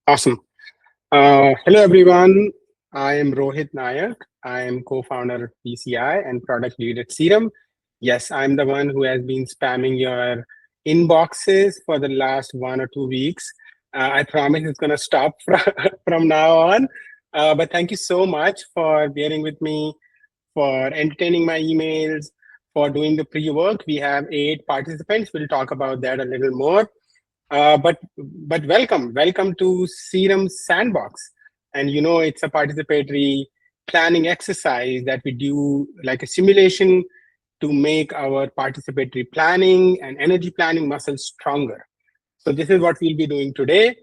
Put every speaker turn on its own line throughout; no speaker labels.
Awesome. Hello, everyone. I am Rohit Nayak. I am co-founder of PCI and product lead at CEERUM. Yes, I'm the one who has been spamming your inboxes for the last 1 or 2 weeks. I promise it's going to stop from now on. But thank you so much for bearing with me, for entertaining my emails, for doing the pre-work. We have 8 participants. We'll talk about that a little more. But welcome to CEERUM Sandbox, and it's a participatory planning exercise that we do like a simulation to make our participatory planning and energy planning muscles stronger. So this is what we'll be doing today.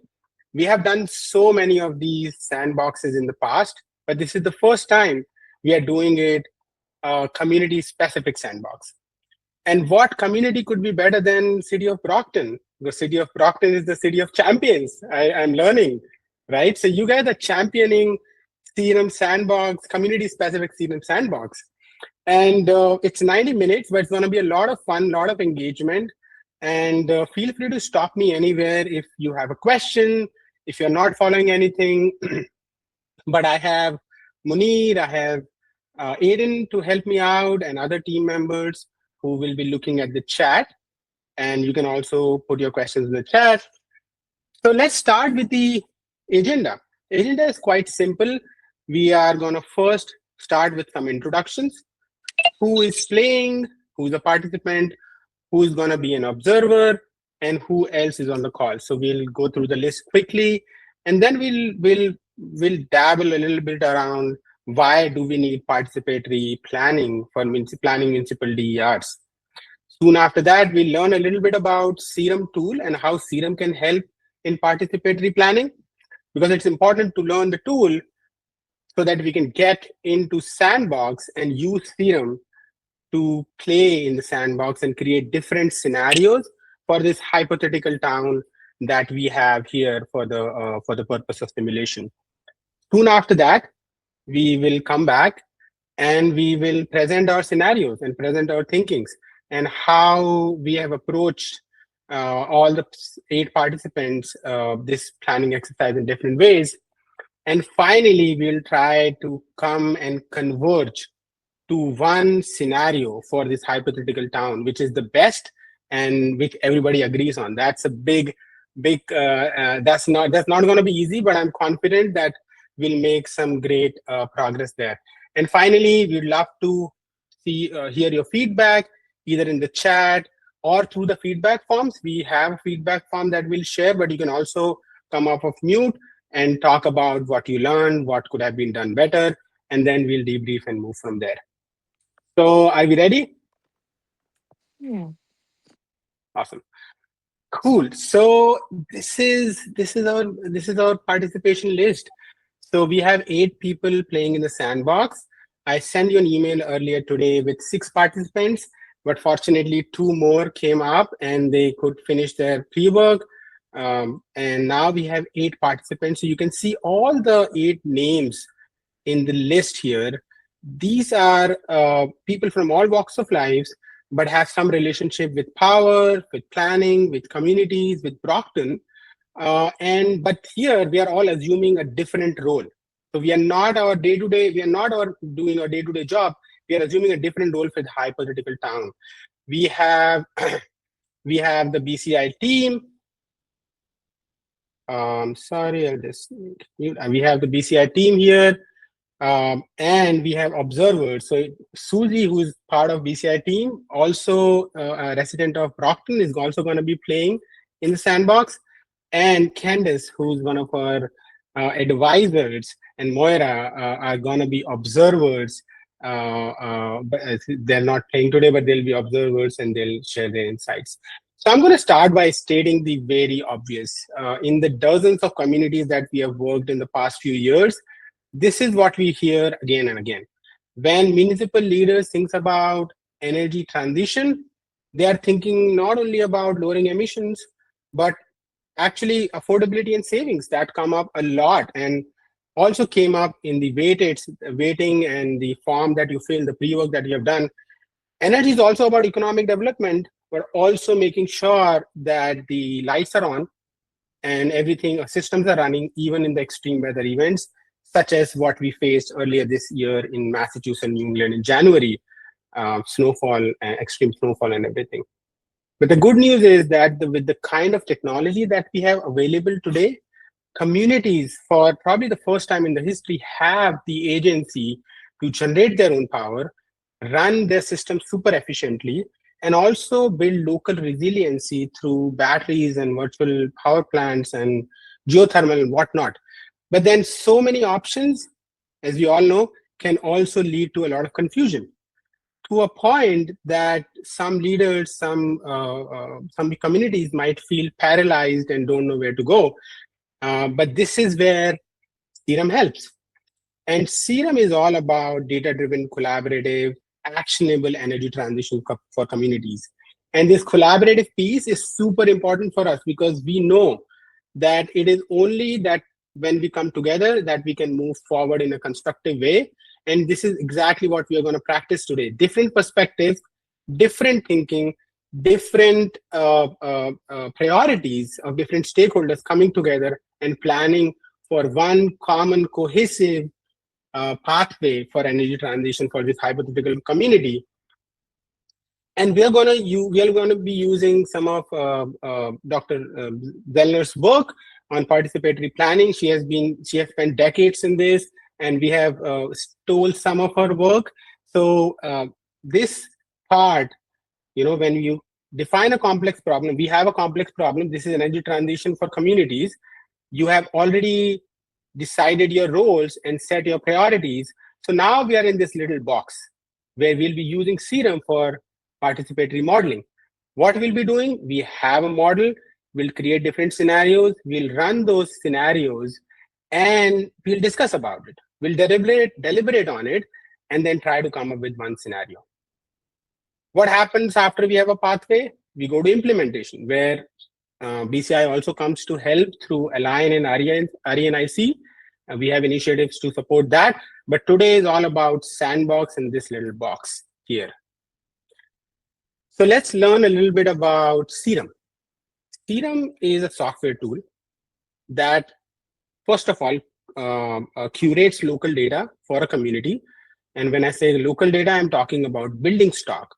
We have done so many of these sandboxes in the past, but this is the first time we are doing it community specific sandbox. And what community could be better than City of Brockton? The City of Brockton is the city of champions. I'm learning, right? So you guys are championing CEERUM Sandbox, community-specific CEERUM Sandbox. And it's 90 minutes, but it's going to be a lot of fun, a lot of engagement. And feel free to stop me anywhere if you have a question, if you're not following anything. But I have Munir, I have Aiden to help me out, and other team members who will be looking at the chat. And you can also put your questions in the chat. So let's start with the agenda. Agenda is quite simple. We are going to first start with some introductions. Who is playing, who's a participant, who's going to be an observer, and who else is on the call. So we'll go through the list quickly, and then we'll dabble a little bit around why do we need participatory planning for planning municipal DERs. Soon after that, we'll learn a little bit about CEERUM tool and how CEERUM can help in participatory planning, because it's important to learn the tool so that we can get into Sandbox and use CEERUM to play in the sandbox and create different scenarios for this hypothetical town that we have here for the purpose of simulation. Soon after that, we will come back and we will present our scenarios and present our thinkings and how we have approached all the 8 participants this planning exercise in different ways. And finally, we'll try to come and converge to one scenario for this hypothetical town, which is the best and which everybody agrees on. That's a big, that's not going to be easy, but I'm confident that we'll make some great progress there. And finally, we'd love to hear your feedback, either in the chat or through the feedback forms. We have a feedback form that we'll share, but you can also come off of mute and talk about what you learned, what could have been done better, and then we'll debrief and move from there. So are we ready?
Yeah.
Awesome. Cool. So this is our participation list. So we have 8 people playing in the sandbox. I sent you an email earlier today with 6 participants, but fortunately 2 more came up and they could finish their pre-work. And now we have 8 participants. So you can see all the 8 names in the list here. These are people from all walks of lives, but have some relationship with power, with planning, with communities, with Brockton. But here we are all assuming a different role. So we are not our day-to-day, we are not doing our day-to-day job. We are assuming a different role for the hypothetical town. We have we have the BCI team. Sorry, I'll just mute. We have the BCI team here. And we have observers. So Susie, who is part of BCI team, also a resident of Brockton, is also going to be playing in the sandbox. And Candace, who's one of our advisors, and Moira are going to be observers. But they're not playing today, but they'll be observers and they'll share their insights. So I'm going to start by stating the very obvious. In the dozens of communities that we have worked in the past few years, this is what we hear again and again. When municipal leaders think about energy transition, they are thinking not only about lowering emissions, but actually affordability and savings that come up a lot and also came up in the weighting and the form that you fill, the pre-work that you have done. Energy is also about economic development, but also making sure that the lights are on and everything, systems are running even in the extreme weather events, such as what we faced earlier this year in Massachusetts and New England in January, snowfall, extreme snowfall and everything. But the good news is that with the kind of technology that we have available today, communities, for probably the first time in the history, have the agency to generate their own power, run their system super efficiently, and also build local resiliency through batteries and virtual power plants and geothermal and whatnot. But then so many options, as we all know, can also lead to a lot of confusion, to a point that some leaders, some communities might feel paralyzed and don't know where to go. But this is where CEERUM helps. And CEERUM is all about data-driven, collaborative, actionable energy transition for communities. And this collaborative piece is super important for us because we know that it is only that when we come together that we can move forward in a constructive way. And this is exactly what we are going to practice today. Different perspectives, different thinking, different priorities of different stakeholders coming together and planning for one common cohesive pathway for energy transition for this hypothetical community. And we are going to be using some of Dr. Zellner's work on participatory planning. She has spent decades in this, and we have stole some of her work. So this part, when you define a complex problem, we have a complex problem. This is energy transition for communities. You have already decided your roles and set your priorities. So now we are in this little box where we'll be using CEERUM for participatory modeling. What we'll be doing, we have a model, we'll create different scenarios, we'll run those scenarios, and we'll discuss about it. We'll deliberate on it, and then try to come up with one scenario. What happens after we have a pathway? We go to implementation, where BCI also comes to help through Align and RENIC. We have initiatives to support that. But today is all about Sandbox and this little box here. So let's learn a little bit about CEERUM. CEERUM is a software tool that, first of all, curates local data for a community. And when I say local data, I'm talking about building stock.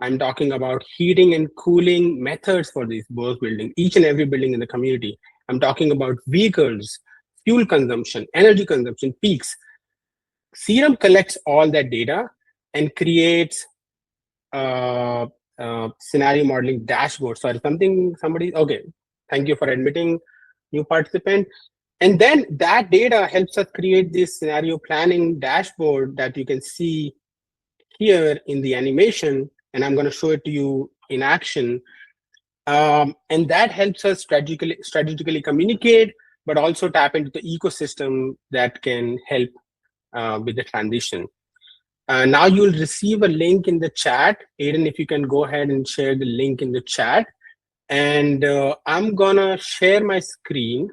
I'm talking about heating and cooling methods for these both buildings, each and every building in the community. I'm talking about vehicles, fuel consumption, energy consumption, peaks. CEERUM collects all that data and creates scenario modeling dashboard. Sorry, okay. Thank you for admitting, new participant. And then that data helps us create this scenario planning dashboard that you can see here in the animation. And I'm going to show it to you in action. And that helps us strategically communicate, but also tap into the ecosystem that can help with the transition. Now you'll receive a link in the chat. Aiden, if you can go ahead and share the link in the chat. And I'm going to share my screen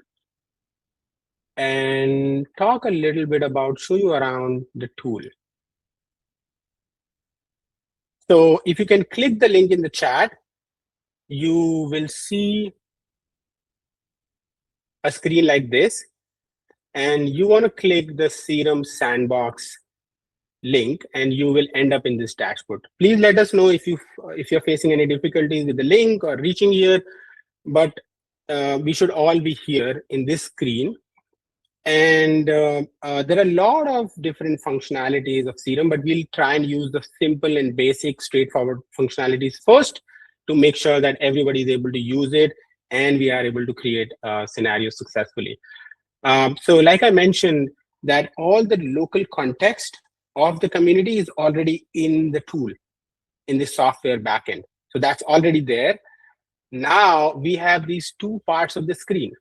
and talk a little bit about, show you around the tool. So if you can click the link in the chat, you will see a screen like this. And you want to click the CEERUM Sandbox link, and you will end up in this dashboard. Please let us know if you're facing any difficulties with the link or reaching here. But we should all be here in this screen. And there are a lot of different functionalities of CEERUM, but we'll try and use the simple and basic, straightforward functionalities first to make sure that everybody is able to use it and we are able to create scenarios successfully. So like I mentioned, that all the local context of the community is already in the tool, in the software backend. So that's already there. Now we have these two parts of the screen.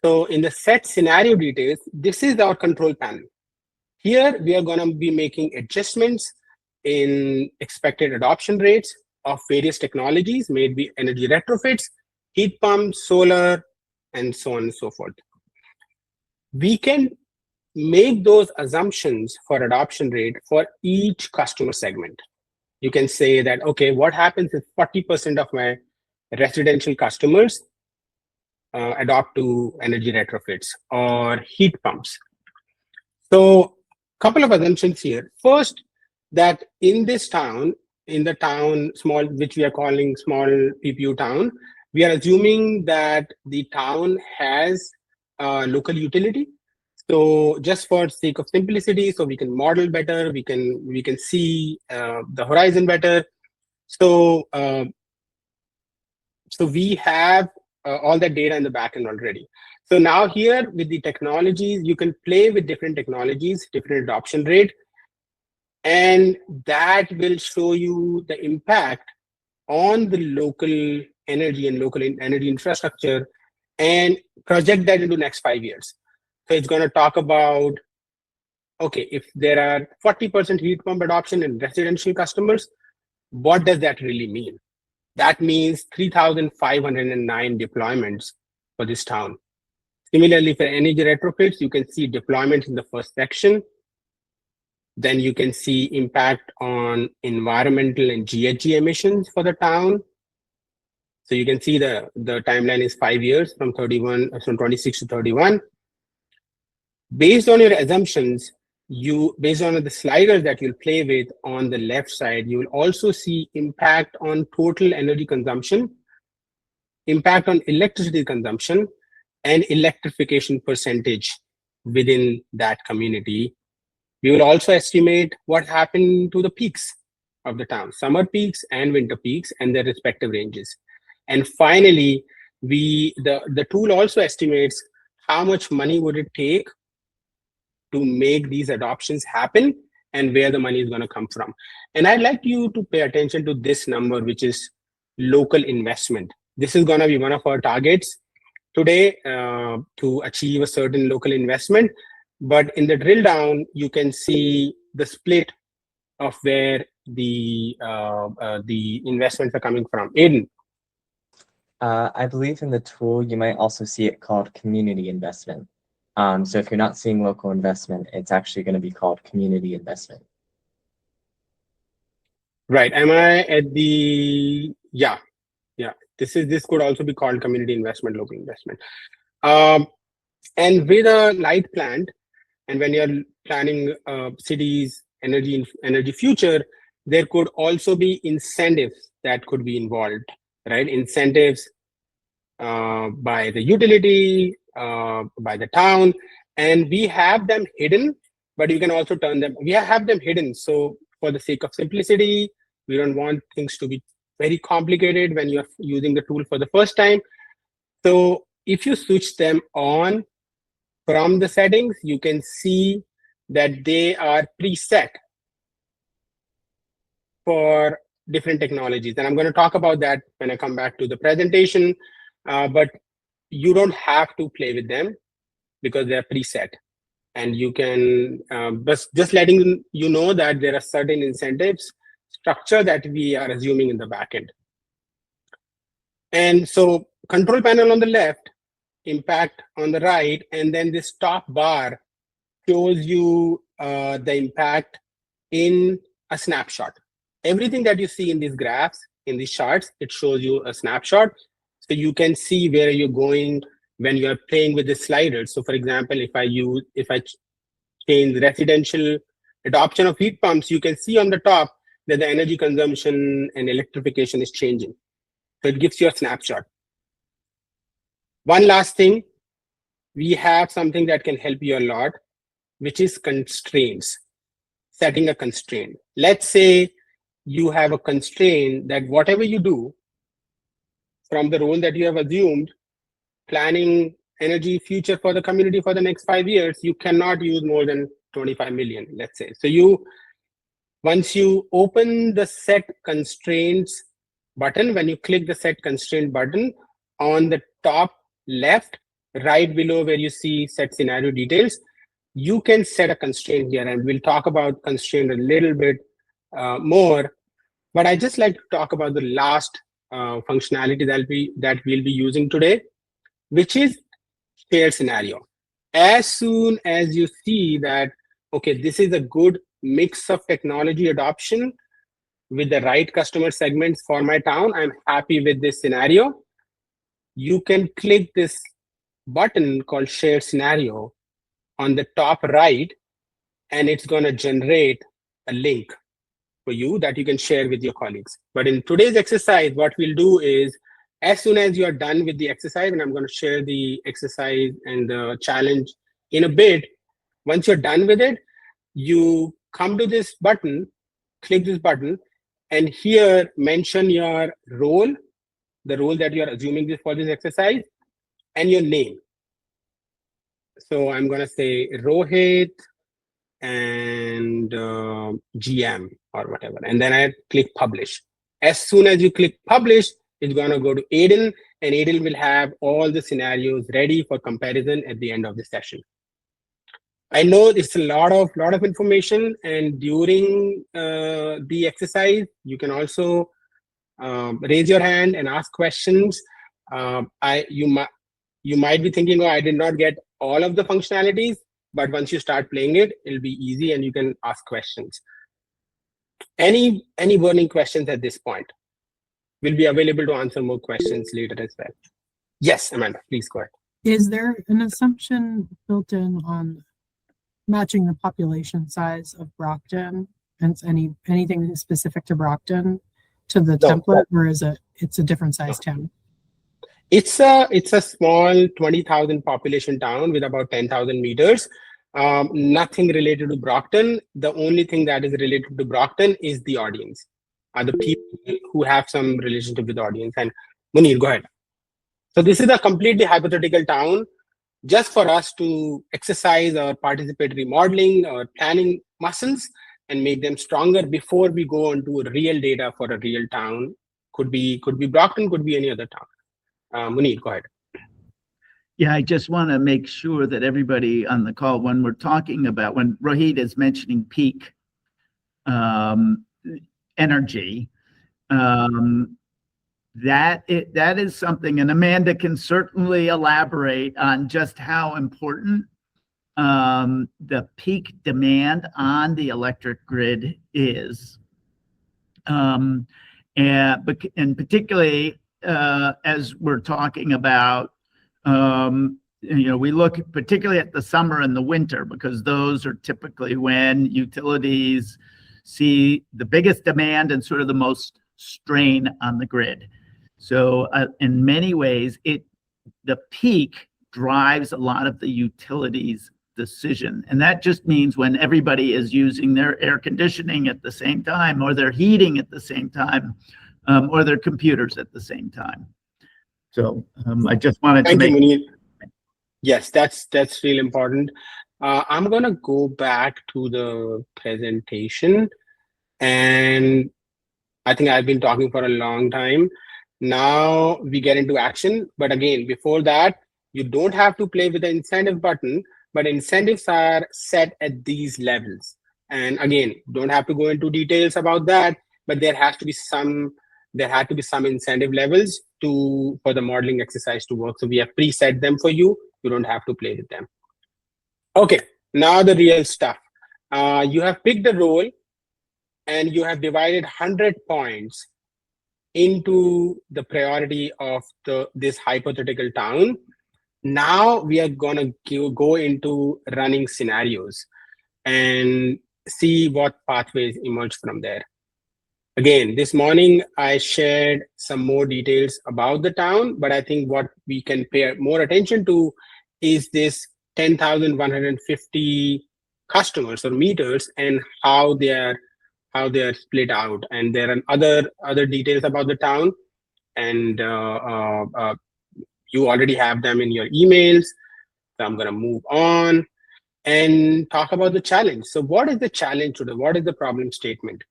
So in the set scenario details, this is our control panel. Here we are going to be making adjustments in expected adoption rates of various technologies, maybe energy retrofits, heat pumps, solar, and so on and so forth. We can make those assumptions for adoption rate for each customer segment. You can say that, okay, what happens if 40% of my residential customers adopt to energy retrofits or heat pumps. So, couple of assumptions here. First, that in this town, in the town small, which we are calling small PPU town, we are assuming that the town has local utility. So, just for sake of simplicity, so we can model better, we can see the horizon better. So, so we have all that data in the backend already. So now here with the technologies, you can play with different technologies, different adoption rate, and that will show you the impact on the local energy and local energy infrastructure and project that into next 5 years. So it's going to talk about, okay, if there are 40% heat pump adoption in residential customers, what does that really mean? That means 3,509 deployments for this town. Similarly, for energy retrofits, you can see deployments in the first section. Then you can see impact on environmental and GHG emissions for the town. So you can see the timeline is 5 years from 26 to 31. Based on your assumptions, based on the sliders that you'll play with on the left side, you will also see impact on total energy consumption, impact on electricity consumption, and electrification percentage within that community. We will also estimate what happened to the peaks of the town, summer peaks and winter peaks, and their respective ranges. And finally, the tool also estimates how much money would it take to make these adoptions happen and where the money is going to come from. And I'd like you to pay attention to this number, which is local investment. This is going to be one of our targets today to achieve a certain local investment. But in the drill down, you can see the split of where the investments are coming from. Aiden.
I believe in the tool, you might also see it called community investment. So if you're not seeing local investment, it's actually going to be called community investment.
Right. Am I at the, yeah. This could also be called community investment, local investment. And with a light plant, and when you're planning cities energy future, there could also be incentives that could be involved, right? Incentives by the utility, by the town, and we have them hidden, but you can also turn them. We have them hidden, so for the sake of simplicity, we don't want things to be very complicated when you're using the tool for the first time. So if you switch them on from the settings, you can see that they are preset for different technologies. And I'm going to talk about that when I come back to the presentation, but you don't have to play with them because they're preset. And you can, just letting you know that there are certain incentives structure that we are assuming in the backend. And so control panel on the left, impact on the right, and then this top bar shows you the impact in a snapshot. Everything that you see in these graphs, in these charts, it shows you a snapshot. So you can see where you're going when you're playing with the sliders. So for example, if I change residential adoption of heat pumps, you can see on the top that the energy consumption and electrification is changing. So it gives you a snapshot. One last thing, we have something that can help you a lot, which is constraints, setting a constraint. Let's say you have a constraint that whatever you do from the role that you have assumed, planning energy future for the community for the next 5 years, you cannot use more than 25 million, let's say. So once you open the set constraints button, when you click the set constraint button on the top left, right below where you see set scenario details, you can set a constraint here, and we'll talk about constraint a little bit more. But I just like to talk about the last functionality that we'll be using today, which is shared scenario. As soon as you see that, okay, this is a good mix of technology adoption with the right customer segments for my town, I'm happy with this scenario, you can click this button called Share Scenario on the top right, and it's going to generate a link for you that you can share with your colleagues. But in today's exercise, what we'll do is, as soon as you're done with the exercise, and I'm going to share the exercise and the challenge in a bit, once you're done with it, you come to this button, click this button, and here mention your role, the role that you're assuming this for this exercise, and your name. So I'm going to say Rohit and GM or whatever. And then I click publish. As soon as you click publish, it's going to go to Aiden, and Aiden will have all the scenarios ready for comparison at the end of the session. I know it's a lot of information, and during the exercise, you can also raise your hand and ask questions. You might be thinking, oh, I did not get all of the functionalities, but once you start playing it, it'll be easy and you can ask questions. Any burning questions at this point? We'll be available to answer more questions later as well. Yes, Amanda, please go ahead.
Is there an assumption built in on matching the population size of Brockton and anything specific to Brockton to the template, or is it's a different size town?
It's a small 20,000 population town with about 10,000 meters. Nothing related to Brockton. The only thing that is related to Brockton is the audience, the people who have some relationship with the audience. And Munir, go ahead. So this is a completely hypothetical town, just for us to exercise our participatory modeling or planning muscles and make them stronger before we go on to real data for a real town. Could be Brockton, could be any other town. Munir, go ahead.
Yeah, I just want to make sure that everybody on the call, when we're talking about, when Rohit is mentioning peak energy, that is something, and Amanda can certainly elaborate on just how important the peak demand on the electric grid is, and particularly as we're talking about, we look particularly at the summer and the winter, because those are typically when utilities see the biggest demand and sort of the most strain on the grid. So in many ways, the peak drives a lot of the utilities' decision. And that just means when everybody is using their air conditioning at the same time, or their heating at the same time, or their computers at the same time. So I just wanted to make.
Thank you, Munir. Yes, that's really important. I'm gonna go back to the presentation, and I think I've been talking for a long time. Now we get into action, but again, before that, you don't have to play with the incentive button, but incentives are set at these levels. And again, don't have to go into details about that, but there had to be some incentive levels for the modeling exercise to work. So we have preset them for you. You don't have to play with them. Okay, now the real stuff. You have picked a role and you have divided 100 points into the priority of this hypothetical town. Now we are gonna go into running scenarios and see what pathways emerge from there. Again, this morning I shared some more details about the town, but I think what we can pay more attention to is this 10,150 customers or meters and how they are split out. And there are other details about the town, and you already have them in your emails. So I'm gonna move on and talk about the challenge. So what is the challenge today? What is the problem statement?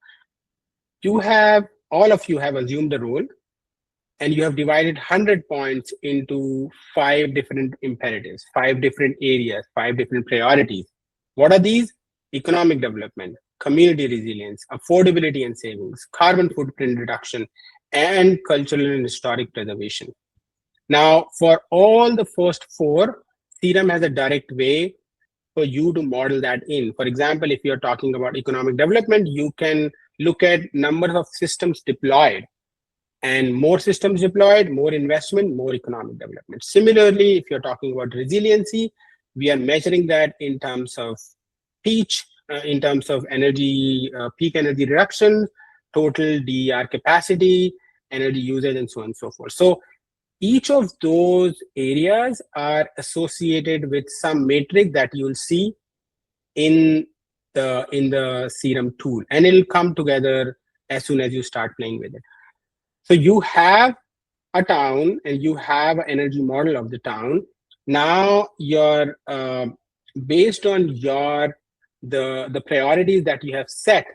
All of you have assumed a role, and you have divided 100 points into 5 different imperatives, 5 different areas, 5 different priorities. What are these? Economic development, community resilience, affordability and savings, carbon footprint reduction, and cultural and historic preservation. Now, for all the first 4, CEERUM has a direct way for you to model that in. For example, if you're talking about economic development, you can look at number of systems deployed And more systems deployed, more investment, more economic development. Similarly, if you're talking about resiliency, we are measuring that in terms of in terms of energy, peak energy reduction, total DER capacity, energy usage, and so on and so forth. So each of those areas are associated with some metric that you'll see in the CEERUM tool, and it'll come together as soon as you start playing with it. So you have a town and you have an energy model of the town. Now you're based on the priorities that you have set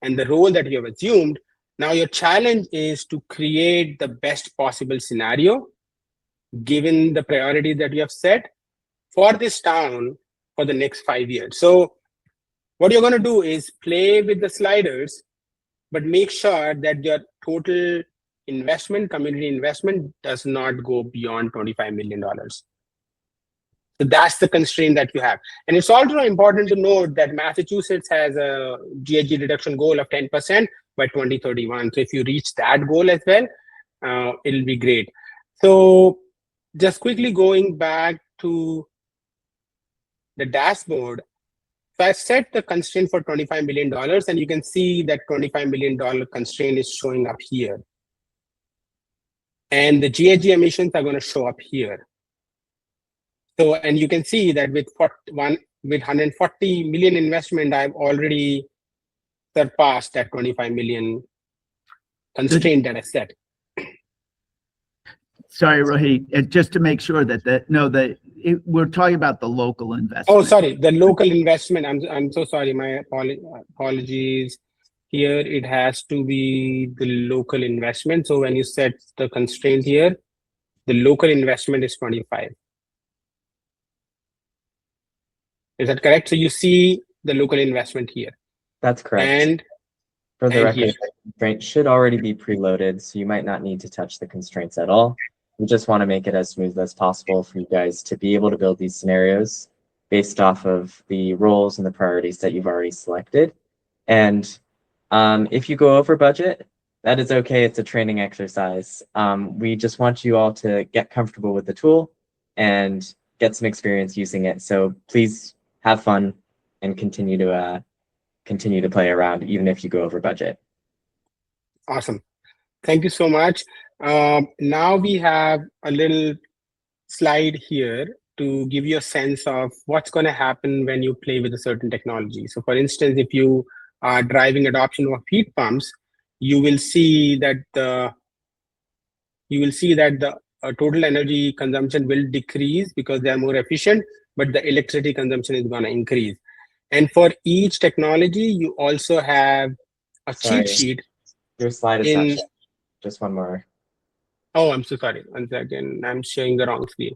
and the role that you have assumed. Now your challenge is to create the best possible scenario given the priorities that you have set for this town for the next 5 years. So what you're going to do is play with the sliders, but make sure that your total investment, community investment, does not go beyond $25 million. So that's the constraint that you have. And it's also important to note that Massachusetts has a GHG reduction goal of 10% by 2031. So if you reach that goal as well, it'll be great. So just quickly going back to the dashboard, so I set the constraint for $25 million, and you can see that $25 million constraint is showing up here. And the GHG emissions are going to show up here. So, and you can see that with 140 million investment, I've already surpassed that 25 million constraint that I set.
Sorry, Rohit, just to make sure that we're talking about the local investment.
Oh, sorry, the local investment. I'm so sorry. My apologies. Here it has to be the local investment. So when you set the constraint here, the local investment is 25. Is that correct? So you see the local investment here.
That's correct.
And
for the record,
here.
the constraint should already be preloaded, so you might not need to touch the constraints at all. We just want to make it as smooth as possible for you guys to be able to build these scenarios based off of the roles and the priorities that you've already selected. And if you go over budget, that is okay. It's a training exercise. We just want you all to get comfortable with the tool and get some experience using it. So please have fun and continue to play around, even if you go over budget.
Awesome. Thank you so much. Now we have a little slide here to give you a sense of what's going to happen when you play with a certain technology. So for instance, if you are driving adoption of heat pumps, you will see that the total energy consumption will decrease because they are more efficient, but the electricity consumption is going to increase. And for each technology, you also have a cheat sheet.
Your slide is not showing. Just one more.
Oh, I'm so sorry. One second. I'm sharing the wrong screen.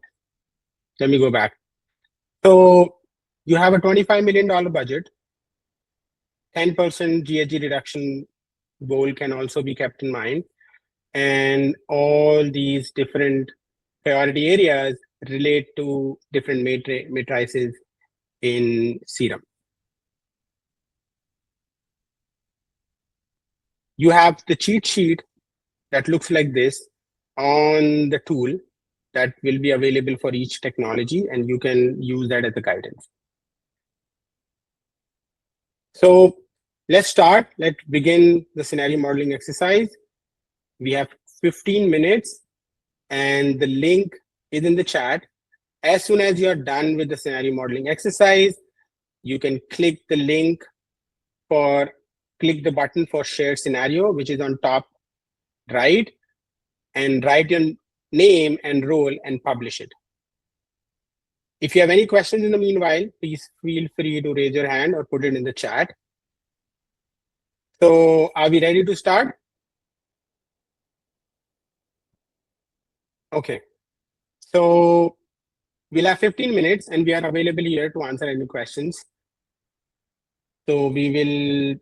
Let me go back. So you have a $25 million budget. 10% GHG reduction goal can also be kept in mind. And all these different priority areas relate to different matrices in CEERUM. You have the cheat sheet that looks like this on the tool that will be available for each technology, and you can use that as a guidance. So let's start. Let's begin the scenario modeling exercise. We have 15 minutes, and the link is in the chat. As soon as you're done with the scenario modeling exercise, you can click the button for share scenario, which is on top right, and write your name and role and publish it. If you have any questions in the meanwhile, please feel free to raise your hand or put it in the chat. So are we ready to start? Okay. So we'll have 15 minutes and we are available here to answer any questions. So we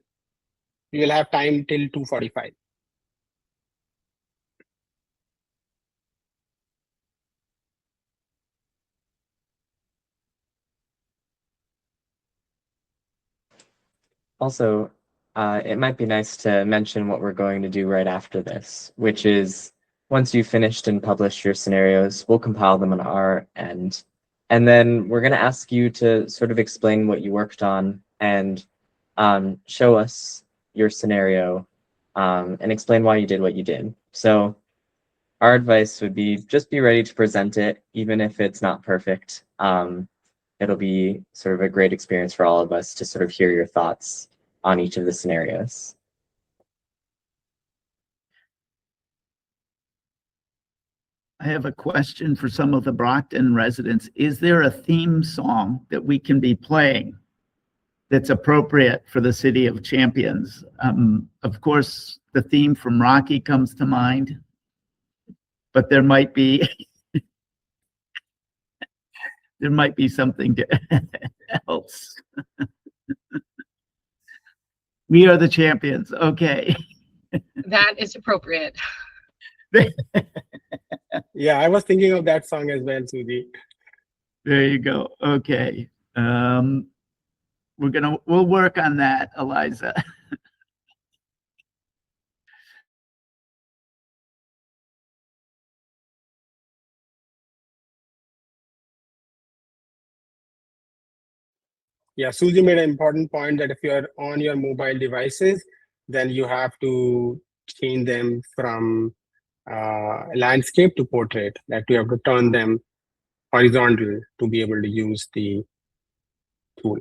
will have time till 2:45.
Also, it might be nice to mention what we're going to do right after this, which is once you've finished and published your scenarios, we'll compile them on our end. And then we're going to ask you to sort of explain what you worked on and show us your scenario and explain why you did what you did. So our advice would be just be ready to present it, even if it's not perfect. It'll be sort of a great experience for all of us to sort of hear your thoughts on each of the scenarios.
I have a question for some of the Brockton residents. Is there a theme song that we can be playing that's appropriate for the City of Champions? Of course, the theme from Rocky comes to mind, but there might be there might be something else. We are the champions. Okay.
That is appropriate.
Yeah, I was thinking of that song as well, Suji.
There you go. Okay. We'll work on that, Eliza.
Yeah, Suji made an important point that if you're on your mobile devices, then you have to change them from landscape to portrait, that you have to turn them horizontal to be able to use the tool.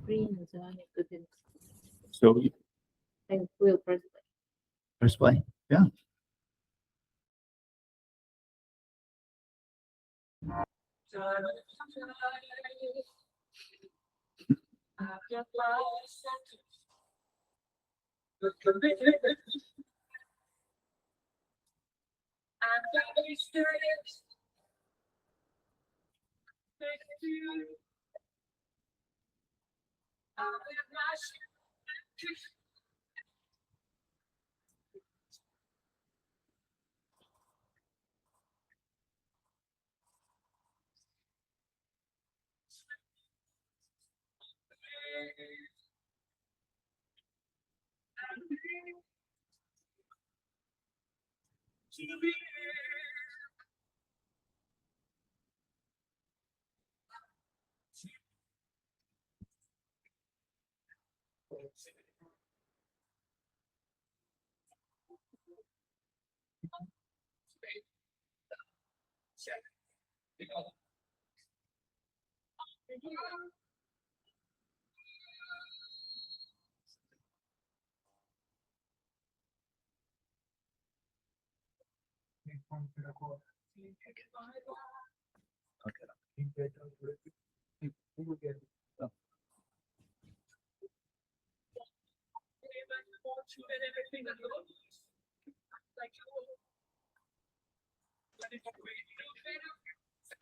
Screen is on, you couldn't,
So
and we'll press play.
press play. Yeah.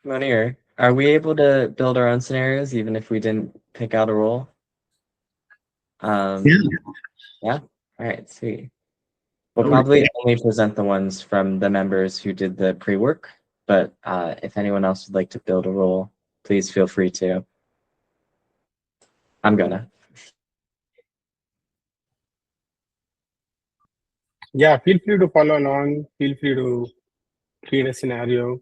Monier, are we able to build our own scenarios even if we didn't pick out a role?
Yeah.
Yeah? All right, sweet. We'll probably only present the ones from the members who did the pre-work, but if anyone else would like to build a role, please feel free to. I'm gonna.
Yeah, feel free to follow along. Feel free to create a scenario.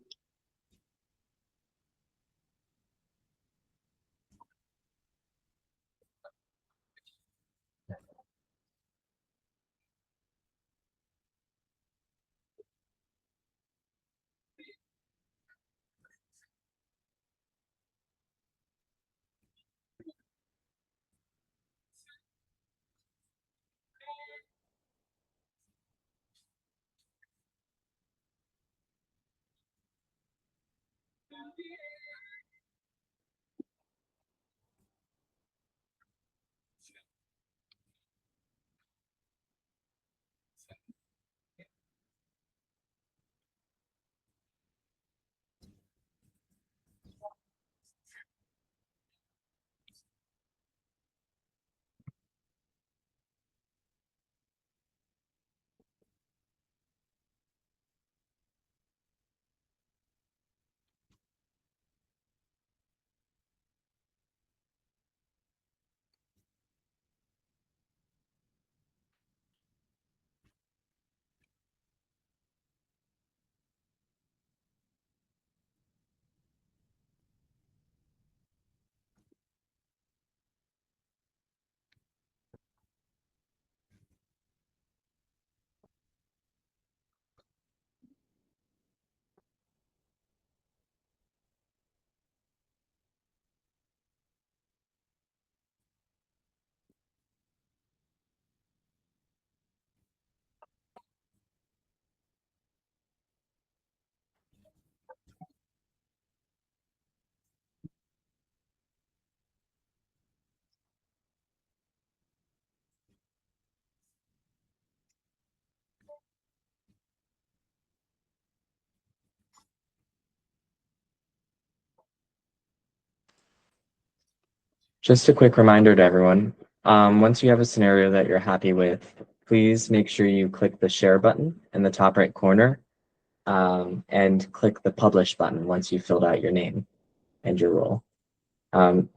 Just a quick reminder to everyone, once you have a scenario that you're happy with, please make sure you click the share button in the top right corner and click the publish button once you've filled out your name and your role.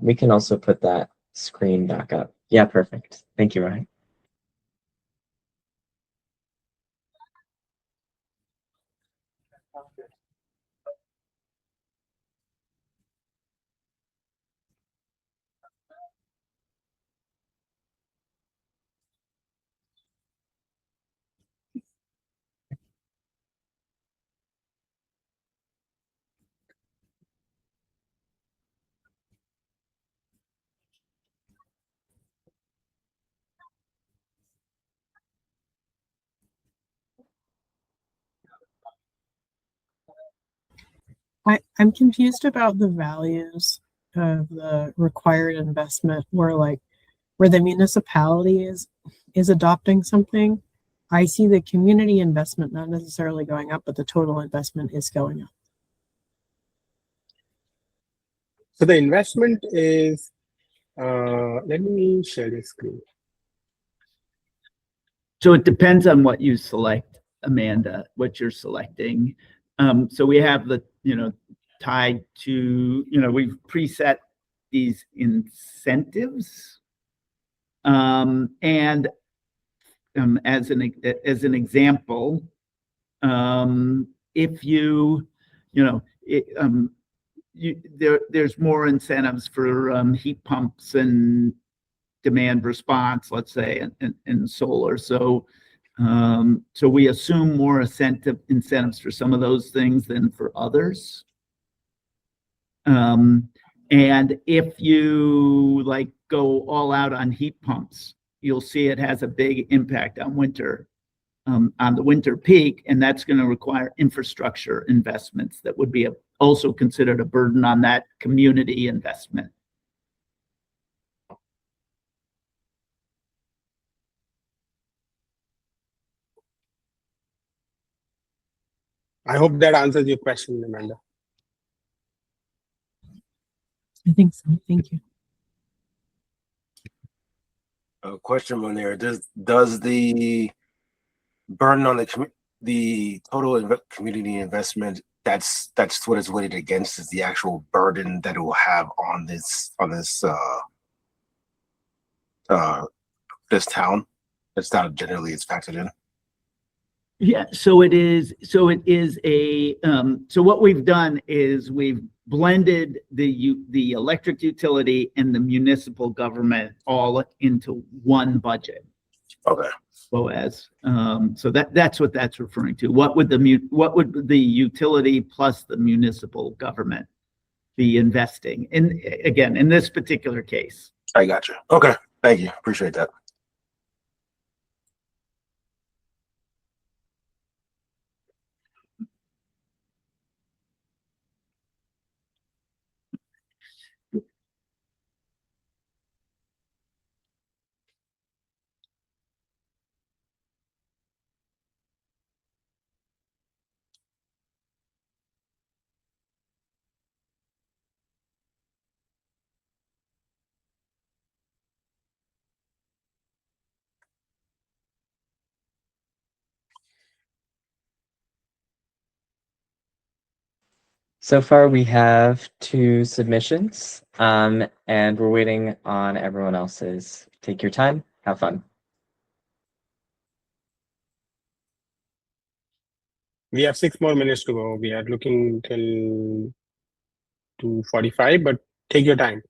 We can also put that screen back up. Yeah, perfect. Thank you, Ryan.
I'm confused about the values of the required investment where the municipality is adopting something. I see the community investment not necessarily going up, but the total investment is going up.
So the investment is, let me share the screen.
So it depends on what you select, Amanda, what you're selecting. So we have the, tied to, we've preset these incentives. And as an example, if there's more incentives for heat pumps and demand response, let's say, in solar. So we assume more incentives for some of those things than for others. And if you go all out on heat pumps, you'll see it has a big impact on the winter peak, and that's going to require infrastructure investments that would be also considered a burden on that community investment.
I hope that answers your question, Amanda.
I think so. Thank you.
A question on there. Does the burden on the total community investment, that's what it's weighted against, is the actual burden that it will have on this town? That's not generally it's factored in.
Yeah, so it is a so what we've done is we've blended the electric utility and the municipal government all into one budget.
Okay.
So that's what that's referring to. What would the utility plus the municipal government be investing in, again, in this particular case?
I got you. Okay. Thank you. Appreciate that.
So far, we have 2 submissions, and we're waiting on everyone else's. Take your time, have fun.
We have 6 more minutes to go. We are looking till 2:45, but take your time.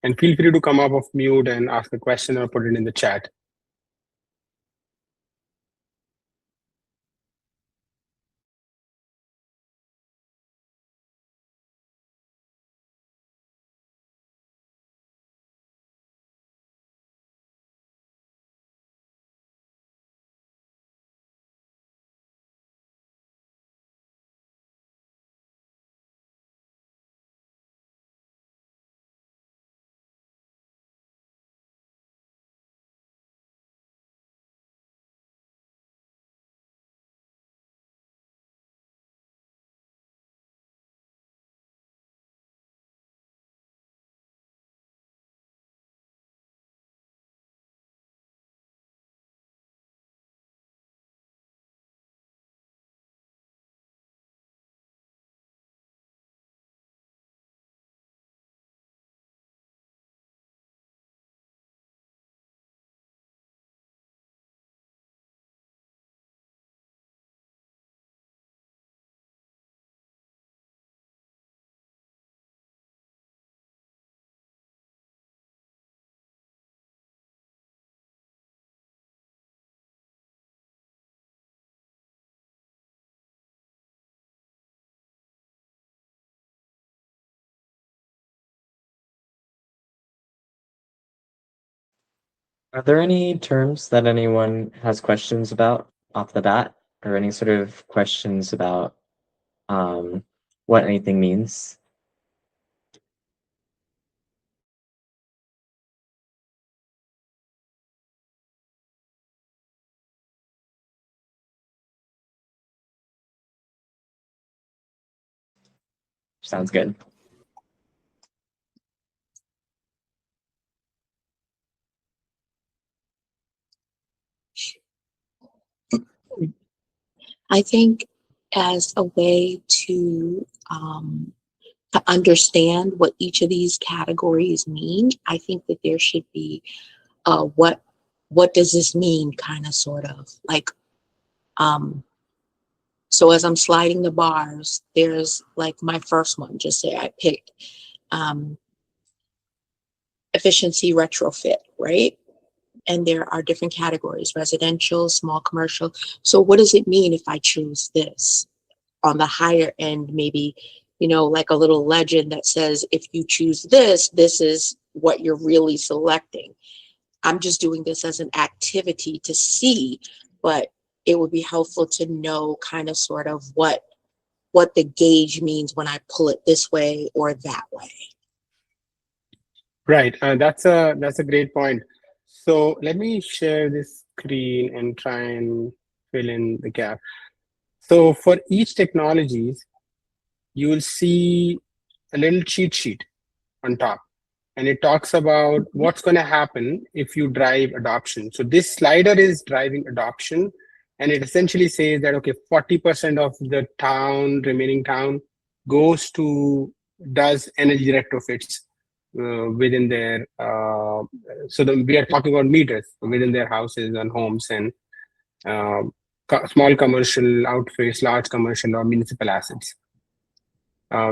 And feel free to come off of mute and ask a question or put it in the chat.
Are there any terms that anyone has questions about off the bat, or any sort of questions about what anything means? Sounds good.
I think as a way to understand what each of these categories mean, I think that there should be what does this mean kind of sort of like so as I'm sliding the bars, there's like my first one, just say I picked efficiency retrofit, right? And there are different categories, residential, small commercial. So what does it mean if I choose this? On the higher end, maybe, you know, like a little legend that says, if you choose this, this is what you're really selecting. I'm just doing this as an activity to see, but it would be helpful to know kind of sort of what the gauge means when I pull it this way or that way.
Right. That's a great point. So let me share this screen and try and fill in the gap. So for each technologies, you will see a little cheat sheet on top, and it talks about what's going to happen if you drive adoption. So this slider is driving adoption, and it essentially says that, okay, 40% of the remaining town does energy retrofits within their, we are talking about meters within their houses and homes and small commercial outfits, large commercial or municipal assets.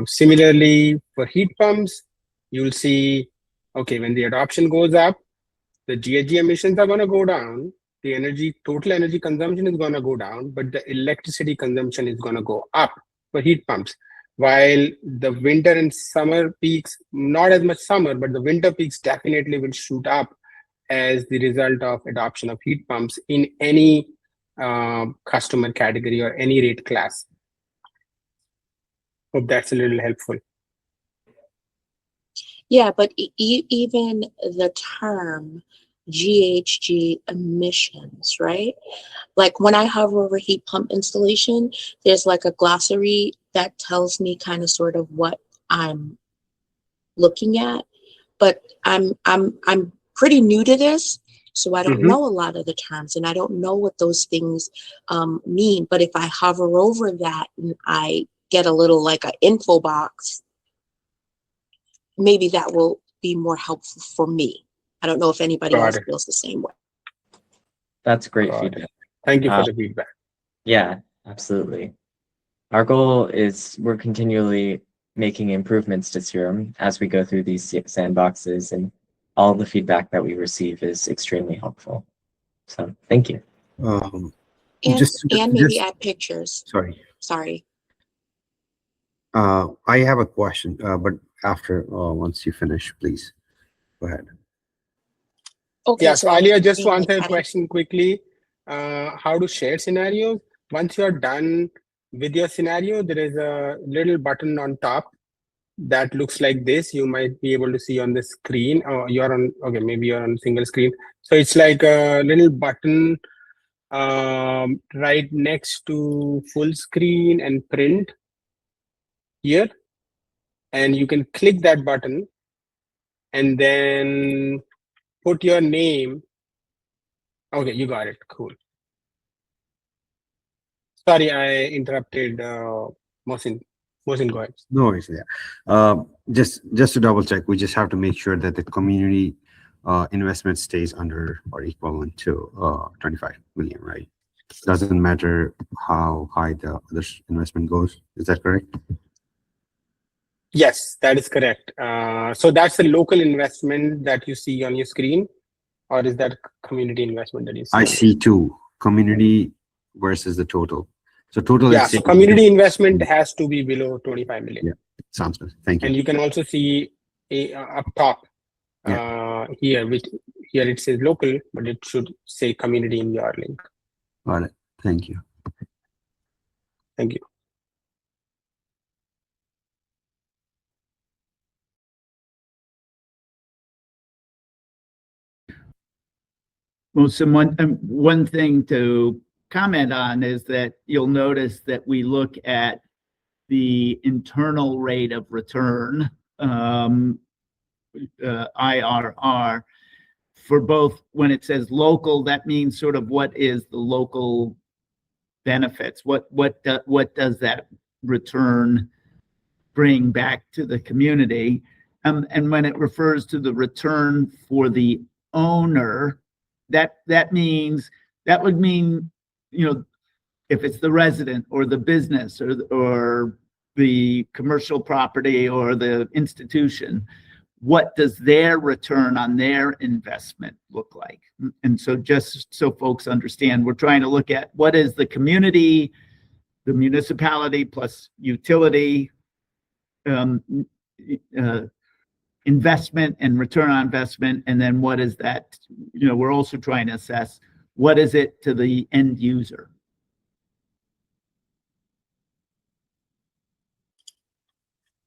Similarly, for heat pumps, you'll see, okay, when the adoption goes up, the GHG emissions are going to go down, the total energy consumption is going to go down, but the electricity consumption is going to go up for heat pumps. While the winter and summer peaks, not as much summer, but the winter peaks definitely will shoot up as the result of adoption of heat pumps in any customer category or any rate class. Hope that's a little helpful.
Yeah, but even the term GHG emissions, right? Like when I hover over heat pump installation, there's like a glossary that tells me kind of sort of what I'm looking at, but I'm pretty new to this, so I don't know a lot of the terms and I don't know what those things mean. But if I hover over that and I get a little like an info box, maybe that will be more helpful for me. I don't know if anybody else feels the same way.
That's great feedback.
Thank you for the feedback.
Yeah, absolutely. Our goal is we're continually making improvements to CEERUM as we go through these sandboxes, and all the feedback that we receive is extremely helpful. So thank you.
And maybe add pictures. Sorry.
I have a question, but after once you finish, please go ahead.
Okay.
Yeah, so Alia, just to answer your question quickly, how to share scenarios. Once you're done with your scenario, there is a little button on top that looks like this. You might be able to see on the screen, or maybe you're on single screen. So it's like a little button right next to full screen and print here. And you can click that button and then put your name. Okay, you got it. Cool. Sorry, I interrupted Mohsin. Mohsin, go ahead.
No worries. Yeah. Just to double check, we just have to make sure that the community investment stays under or equivalent to 25 million, right? Doesn't matter how high the other investment goes. Is that correct?
Yes, that is correct. So that's the local investment that you see on your screen, or is that community investment that you see?
I see two, community versus the total. So total.
Yeah, so community investment has to be below 25 million.
Yeah, sounds good. Thank you.
And you can also see up top here, which here it says local, but it should say community in your link.
Got it. Thank you.
Thank you.
Well, one thing to comment on is that you'll notice that we look at the internal rate of return, IRR, for both. When it says local, that means sort of what is the local benefits? What does that return bring back to the community? And when it refers to the return for the owner, that would mean, you know, if it's the resident or the business or the commercial property or the institution, what does their return on their investment look like? And so just so folks understand, we're trying to look at what is the community, the municipality plus utility investment and return on investment, and then what is that, you know, we're also trying to assess what is it to the end user.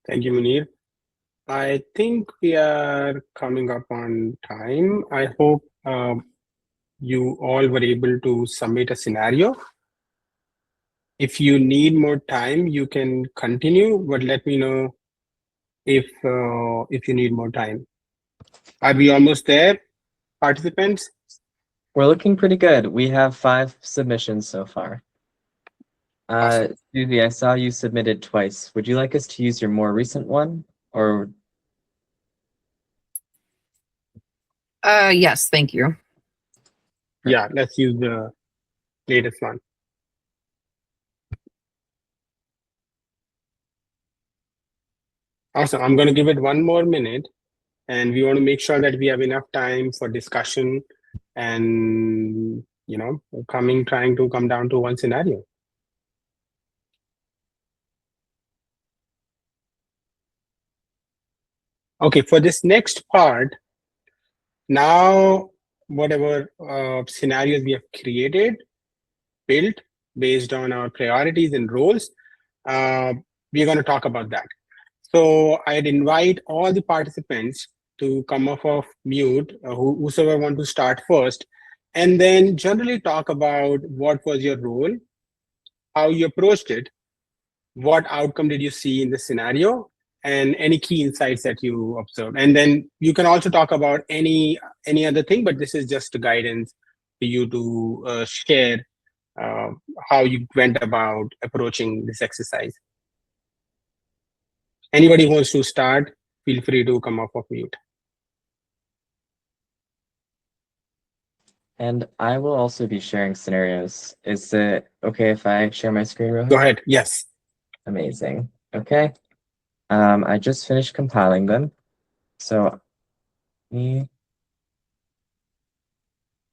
Thank you, Munir. I think we are coming up on time. I hope you all were able to submit a scenario. If you need more time, you can continue, but let me know if you need more time. Are we almost there, participants?
We're looking pretty good. We have 5 submissions so far.
Awesome.
Susie, I saw you submitted twice. Would you like us to use your more recent one, or?
Yes, thank you.
Yeah, let's use the latest one. Awesome. I'm going to give it 1 more minute, and we want to make sure that we have enough time for discussion and, you know, trying to come down to one scenario. Okay, for this next part, now whatever scenarios we have built based on our priorities and roles, we're going to talk about that. So I'd invite all the participants to come off of mute, whosoever want to start first, and then generally talk about what was your role, how you approached it, what outcome did you see in the scenario, and any key insights that you observed. And then you can also talk about any other thing, but this is just a guidance for you to share how you went about approaching this exercise. Anybody who wants to start, feel free to come off of mute.
And I will also be sharing scenarios. Is it okay if I share my screen real quick?
Go ahead. Yes.
Amazing. Okay. I just finished compiling them. So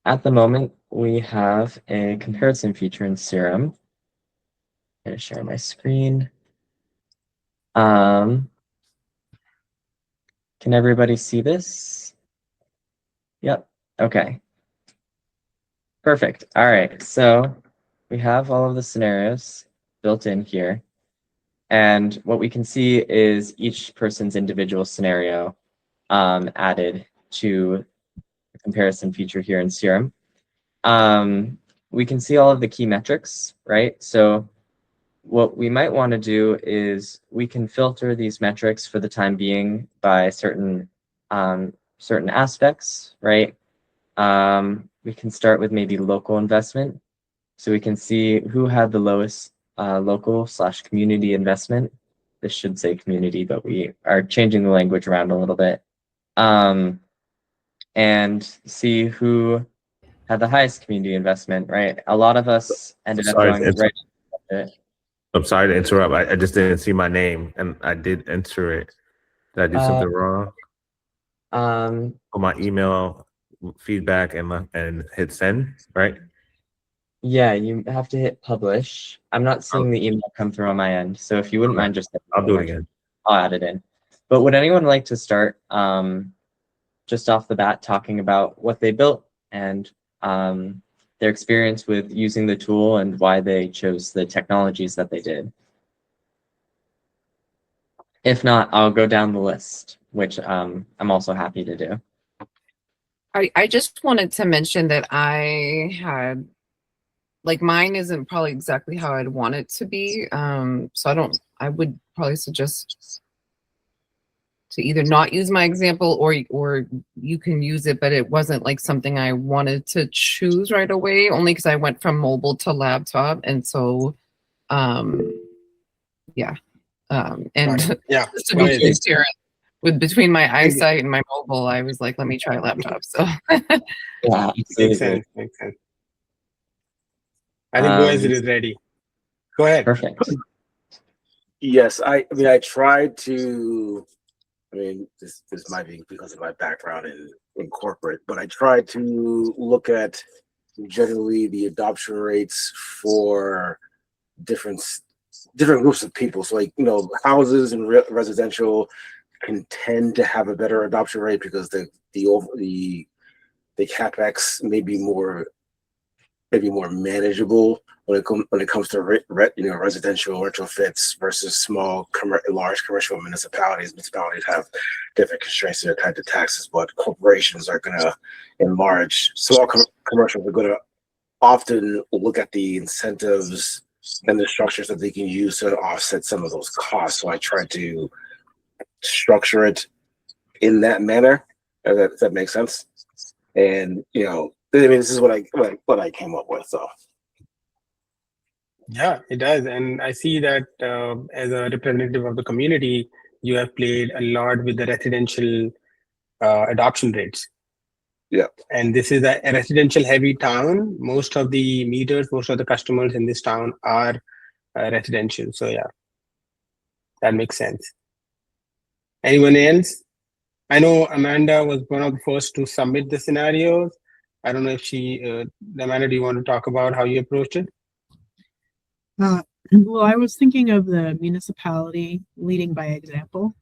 at the moment, we have a comparison feature in CEERUM. I'm going to share my screen. Can everybody see this? Yep. Okay. Perfect. All right. So we have all of the scenarios built in here. And what we can see is each person's individual scenario added to the comparison feature here in CEERUM. We can see all of the key metrics, right? So what we might want to do is we can filter these metrics for the time being by certain aspects, right? We can start with maybe local investment. So we can see who had the lowest local/community investment. This should say community, but we are changing the language around a little bit. And see who had the highest community investment, right? A lot of us ended up going right.
I'm sorry to interrupt. I just didn't see my name, and I did enter it. Did I do something wrong? On my email feedback and hit send, right?
Yeah, you have to hit publish. I'm not seeing the email come through on my end, so if you wouldn't mind just
I'll do it again.
I'll add it in. But would anyone like to start just off the bat talking about what they built and their experience with using the tool and why they chose the technologies that they did. If not, I'll go down the list, which I'm also happy to do.
I just wanted to mention that I had, like, mine isn't probably exactly how I'd want it to be. So I would probably suggest to either not use my example or you can use it, but it wasn't like something I wanted to choose right away, only because I went from mobile to laptop. And so, yeah. And
yeah,
just to be transparent, between my eyesight and my mobile, I was like, let me try a laptop. So
yeah,
makes sense. I think Boaz is ready. Go ahead.
Perfect.
Yes, I mean, I tried to. I mean, this might be because of my background in corporate, but I tried to look at generally the adoption rates for different groups of people. So, like, houses and residential can tend to have a better adoption rate because the capex may be more manageable when it comes to residential retrofits versus large commercial municipalities. Municipalities have different constraints to their type of taxes, but corporations are gonna, in large, small commercials are gonna often look at the incentives and the structures that they can use to offset some of those costs. So I tried to structure it in that manner. If that makes sense. And I mean, this is what I came up with. So
yeah, it does. And I see that as a representative of the community, you have played a lot with the residential adoption rates.
Yeah.
And this is a residential heavy town. Most of the customers in this town are residential. So yeah, that makes sense. Anyone else? I know Amanda was one of the first to submit the scenarios. I don't know if Amanda, do you want to talk about how you approached it?
Well, I was thinking of the municipality leading by example.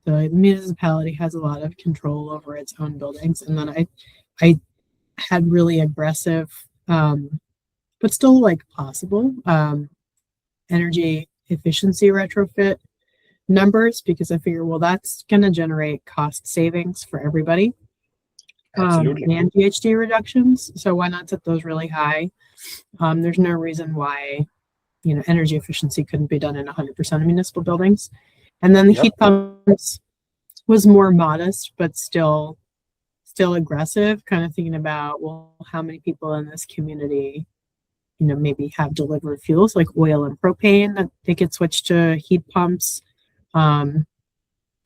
The municipality has a lot of control over its own buildings. And then I had really aggressive, but still like possible, energy efficiency retrofit numbers, because I figure, well, that's going to generate cost savings for everybody.
Absolutely.
And GHG reductions. So why not set those really high? There's no reason why, energy efficiency couldn't be done in 100% of municipal buildings. And then the heat pumps was more modest, but still aggressive, kind of thinking about, well, how many people in this community, maybe have delivered fuels like oil and propane that they could switch to heat pumps. And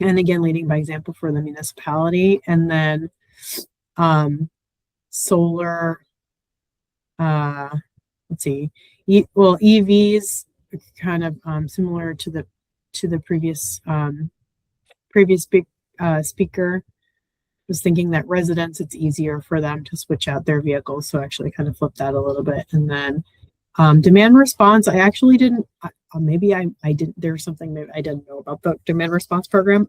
again, leading by example for the municipality. And then solar, let's see, EVs kind of similar to the previous big speaker was thinking that residents, it's easier for them to switch out their vehicles. So actually kind of flip that a little bit. And then demand response, I actually didn't, maybe I didn't, there's something maybe I didn't know about the demand response program.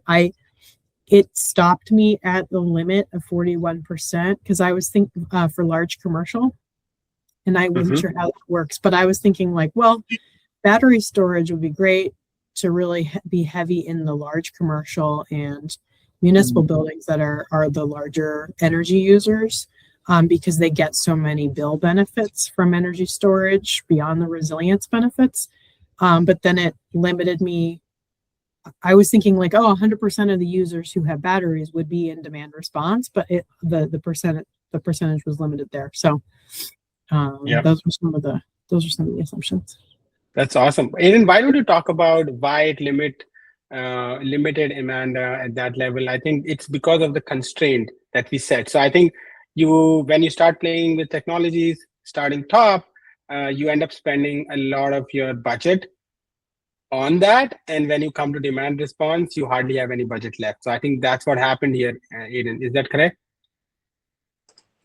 It stopped me at the limit of 41% because I was thinking for large commercial, and I wasn't sure how that works, but I was thinking like, well, battery storage would be great to really be heavy in the large commercial and municipal buildings that are the larger energy users, because they get so many bill benefits from energy storage beyond the resilience benefits. But then it limited me. I was thinking like, 100% of the users who have batteries would be in demand response, but the percentage was limited there. So those are some of the assumptions.
That's awesome. Aiden, why don't you talk about why it limited Amanda at that level? I think it's because of the constraint that we set. So I think when you start playing with technologies, starting top, you end up spending a lot of your budget on that. And when you come to demand response, you hardly have any budget left. So I think that's what happened here, Aiden. Is that correct?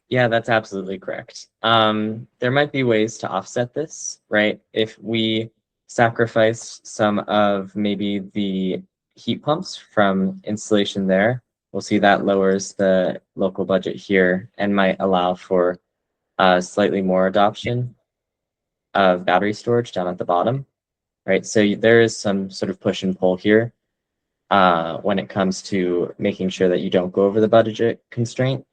Yeah, that's absolutely correct. There might be ways to offset this, right? If we sacrifice some of maybe the heat pumps from installation there, we'll see that lowers the local budget here and might allow for slightly more adoption of battery storage down at the bottom, right? So there is some sort of push and pull here when it comes to making sure that you don't go over the budget constraint.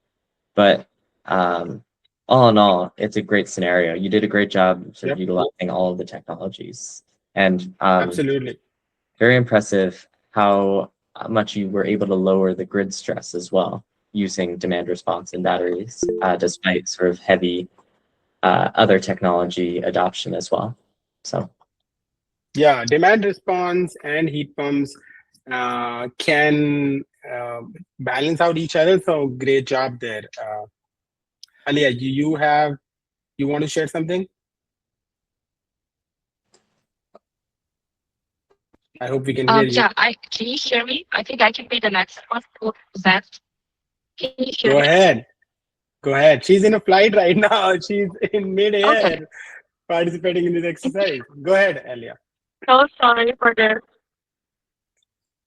But all in all, it's a great scenario. You did a great job sort of utilizing all of the technologies. And
absolutely
very impressive how much you were able to lower the grid stress as well using demand response and batteries, despite sort of heavy other technology adoption as well. So
yeah, demand response and heat pumps can balance out each other. So great job there. Alia, you want to share something? I hope we can hear you.
Yeah, can you hear me? I think I can be the next one to present. Can you hear
Go
me?
ahead. Go ahead. She's in a flight right now. She's in mid-air
Okay.
participating in this exercise. Go ahead, Alia.
So sorry for this.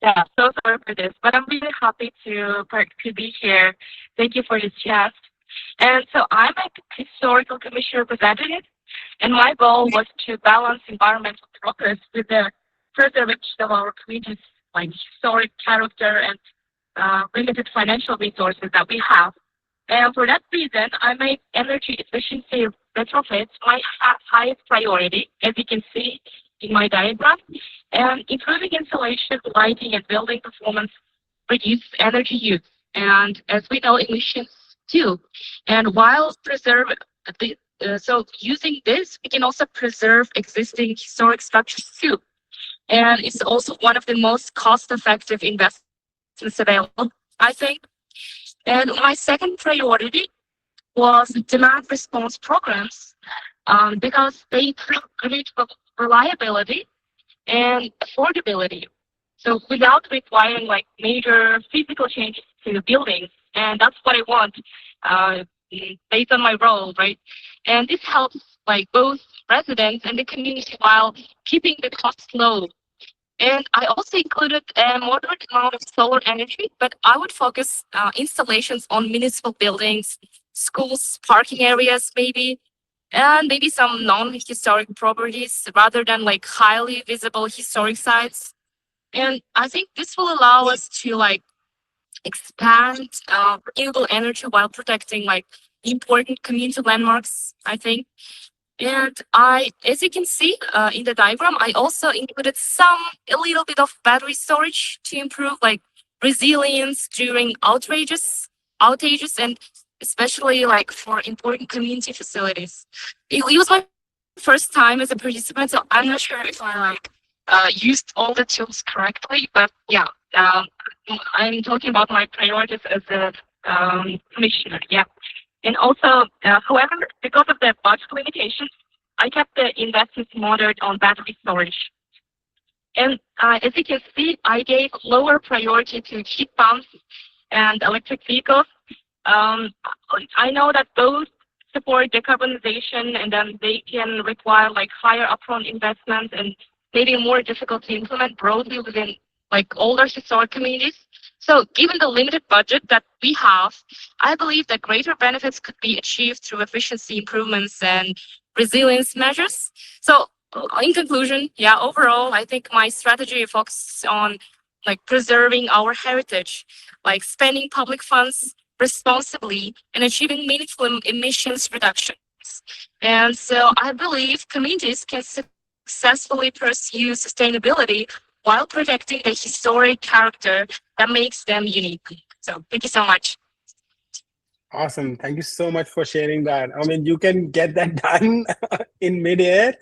Yeah, so sorry for this, but I'm really happy to be here. Thank you for this chat. And so I'm a historical commission representative, and my goal was to balance environmental progress with the preservation of our community's like historic character and limited financial resources that we have. And for that reason, I made energy efficiency retrofits my highest priority, as you can see in my diagram. And improving insulation, lighting, and building performance reduces energy use. And as we know, emissions too. And while so using this, we can also preserve existing historic structures too. And it's also one of the most cost-effective investments available, I think. And my second priority was demand response programs because they create reliability and affordability. So without requiring like major physical changes to the buildings, and that's what I want based on my role, right? And this helps like both residents and the community while keeping the costs low. And I also included a moderate amount of solar energy, but I would focus installations on municipal buildings, schools, parking areas, maybe, and maybe some non-historic properties rather than like highly visible historic sites. And I think this will allow us to like expand renewable energy while protecting like important community landmarks, I think. And as you can see in the diagram, I also included a little bit of battery storage to improve like resilience during outages, and especially like for important community facilities. It was my first time as a participant, so I'm not sure if I like used all the tools correctly, but yeah, I'm talking about my priorities as a commissioner, yeah. And also, however, because of the budget limitations, I kept the investments moderate on battery storage. And as you can see, I gave lower priority to heat pumps and electric vehicles. I know that both support decarbonization, and then they can require like higher upfront investments and maybe more difficult to implement broadly within like older historic communities. So given the limited budget that we have, I believe that greater benefits could be achieved through efficiency improvements and resilience measures. So in conclusion, yeah, overall, I think my strategy focuses on like preserving our heritage, like spending public funds responsibly and achieving meaningful emissions reductions. And so I believe communities can successfully pursue sustainability while protecting the historic character that makes them unique. So thank you so much.
Awesome. Thank you so much for sharing that. I mean, you can get that done in midair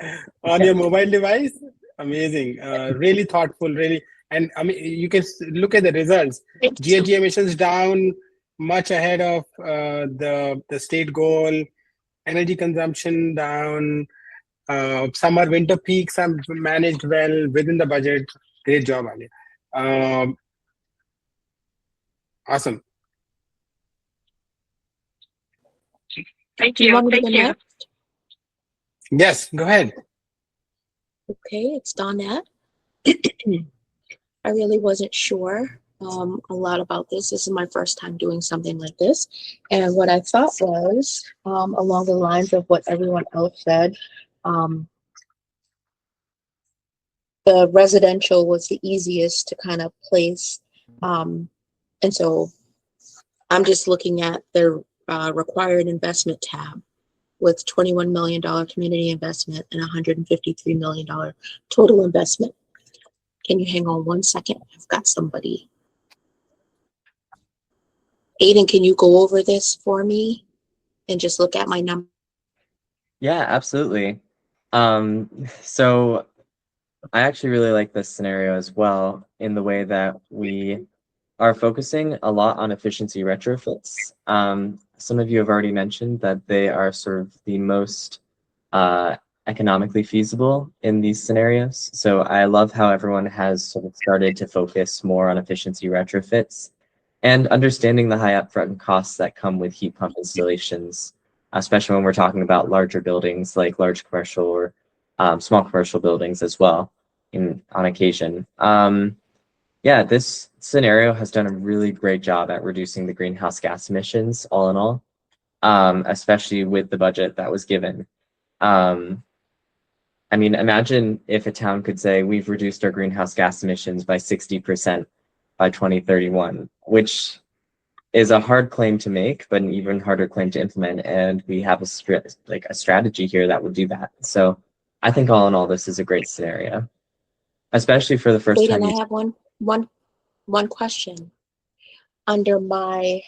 on your mobile device. Amazing. Really thoughtful, really. And I mean, you can look at the results. GHG emissions down much ahead of the state goal. Energy consumption down. Summer, winter peaks are managed well within the budget. Great job, Ali. Awesome.
Thank
Do you
you.
want me to
Thank
go
you.
next?
Yes, go ahead.
Okay, it's Donette. I really wasn't sure a lot about this. This is my first time doing something like this. And what I thought was, along the lines of what everyone else said, the residential was the easiest to kind of place. And so I'm just looking at the required investment tab with $21 million community investment and $153 million total investment. Can you hang on 1 second? I've got somebody. Aiden, can you go over this for me and just look at my number?
Yeah, absolutely. So I actually really like this scenario as well in the way that we are focusing a lot on efficiency retrofits. Some of you have already mentioned that they are sort of the most economically feasible in these scenarios. So I love how everyone has sort of started to focus more on efficiency retrofits and understanding the high upfront costs that come with heat pump installations, especially when we're talking about larger buildings like large commercial or small commercial buildings as well on occasion. Yeah, this scenario has done a really great job at reducing the greenhouse gas emissions all in all, especially with the budget that was given. I mean, imagine if a town could say, we've reduced our greenhouse gas emissions by 60% by 2031, which is a hard claim to make, but an even harder claim to implement. And we have a strategy here that would do that. So I think all in all, this is a great scenario, especially for the first
Wait,
time.
and I have one question. Under my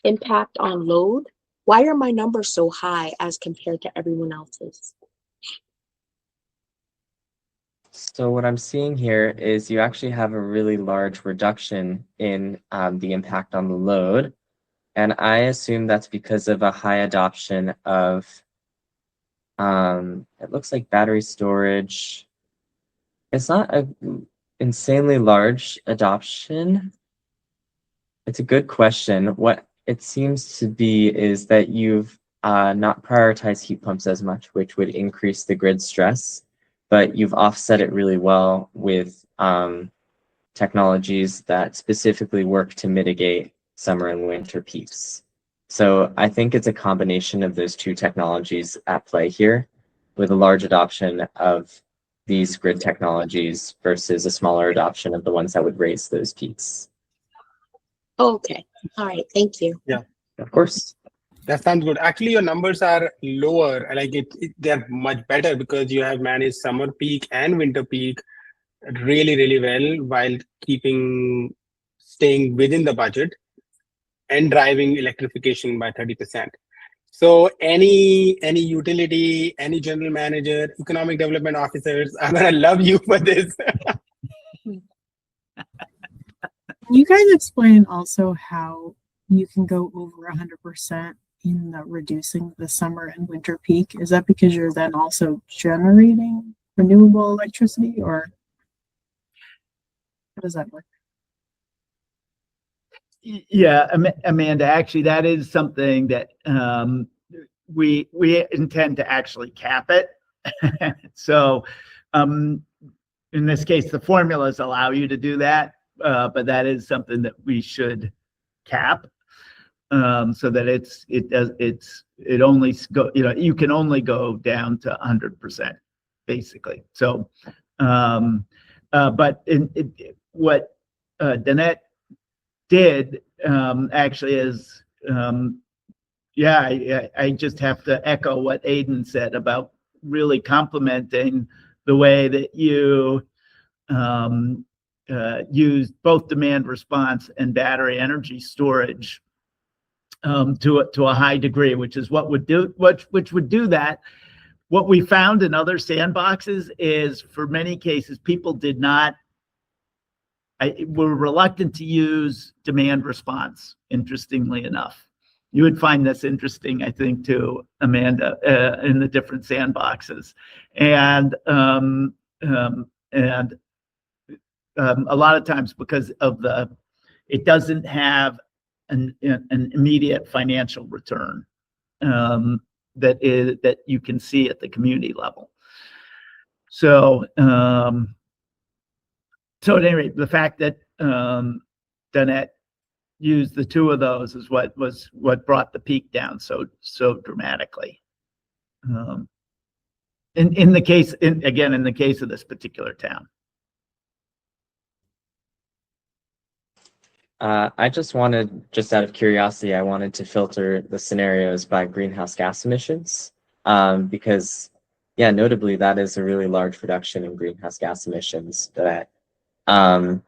impact on load, why are my numbers so high as compared to everyone else's?
So what I'm seeing here is you actually have a really large reduction in the impact on the load. And I assume that's because of a high adoption of, it looks like battery storage. It's not an insanely large adoption. It's a good question. What it seems to be is that you've not prioritized heat pumps as much, which would increase the grid stress, but you've offset it really well with technologies that specifically work to mitigate summer and winter peaks. So I think it's a combination of those two technologies at play here, with a large adoption of these grid technologies versus a smaller adoption of the ones that would raise those peaks.
Okay. All right. Thank you.
Yeah.
Of course.
That sounds good. Actually, your numbers are lower. Like they're much better because you have managed summer peak and winter peak really, really well while staying within the budget and driving electrification by 30%. So any utility, any general manager, economic development officers, I'm gonna love you for this.
Can you guys explain also how you can go over 100% in the reducing the summer and winter peak? Is that because you're then also generating renewable electricity, or how does that work?
Yeah, Amanda, actually, that is something that we intend to actually cap it. So in this case, the formulas allow you to do that, but that is something that we should cap, so that it only go, you can only go down to 100%, basically. So, but what Danette did actually is, I just have to echo what Aiden said about really complimenting the way that you use both demand response and battery energy storage to a high degree, which is what would do that. What we found in other sandboxes is, for many cases, people were reluctant to use demand response, interestingly enough. You would find this interesting, I think, too, Amanda, in the different sandboxes. And a lot of times because of it doesn't have an immediate financial return that you can see at the community level. So, so at any rate, the fact that Danette used the two of those is what brought the peak down so dramatically. In the case of this particular town.
I just out of curiosity, I wanted to filter the scenarios by greenhouse gas emissions, because, yeah, notably, that is a really large reduction in greenhouse gas emissions. And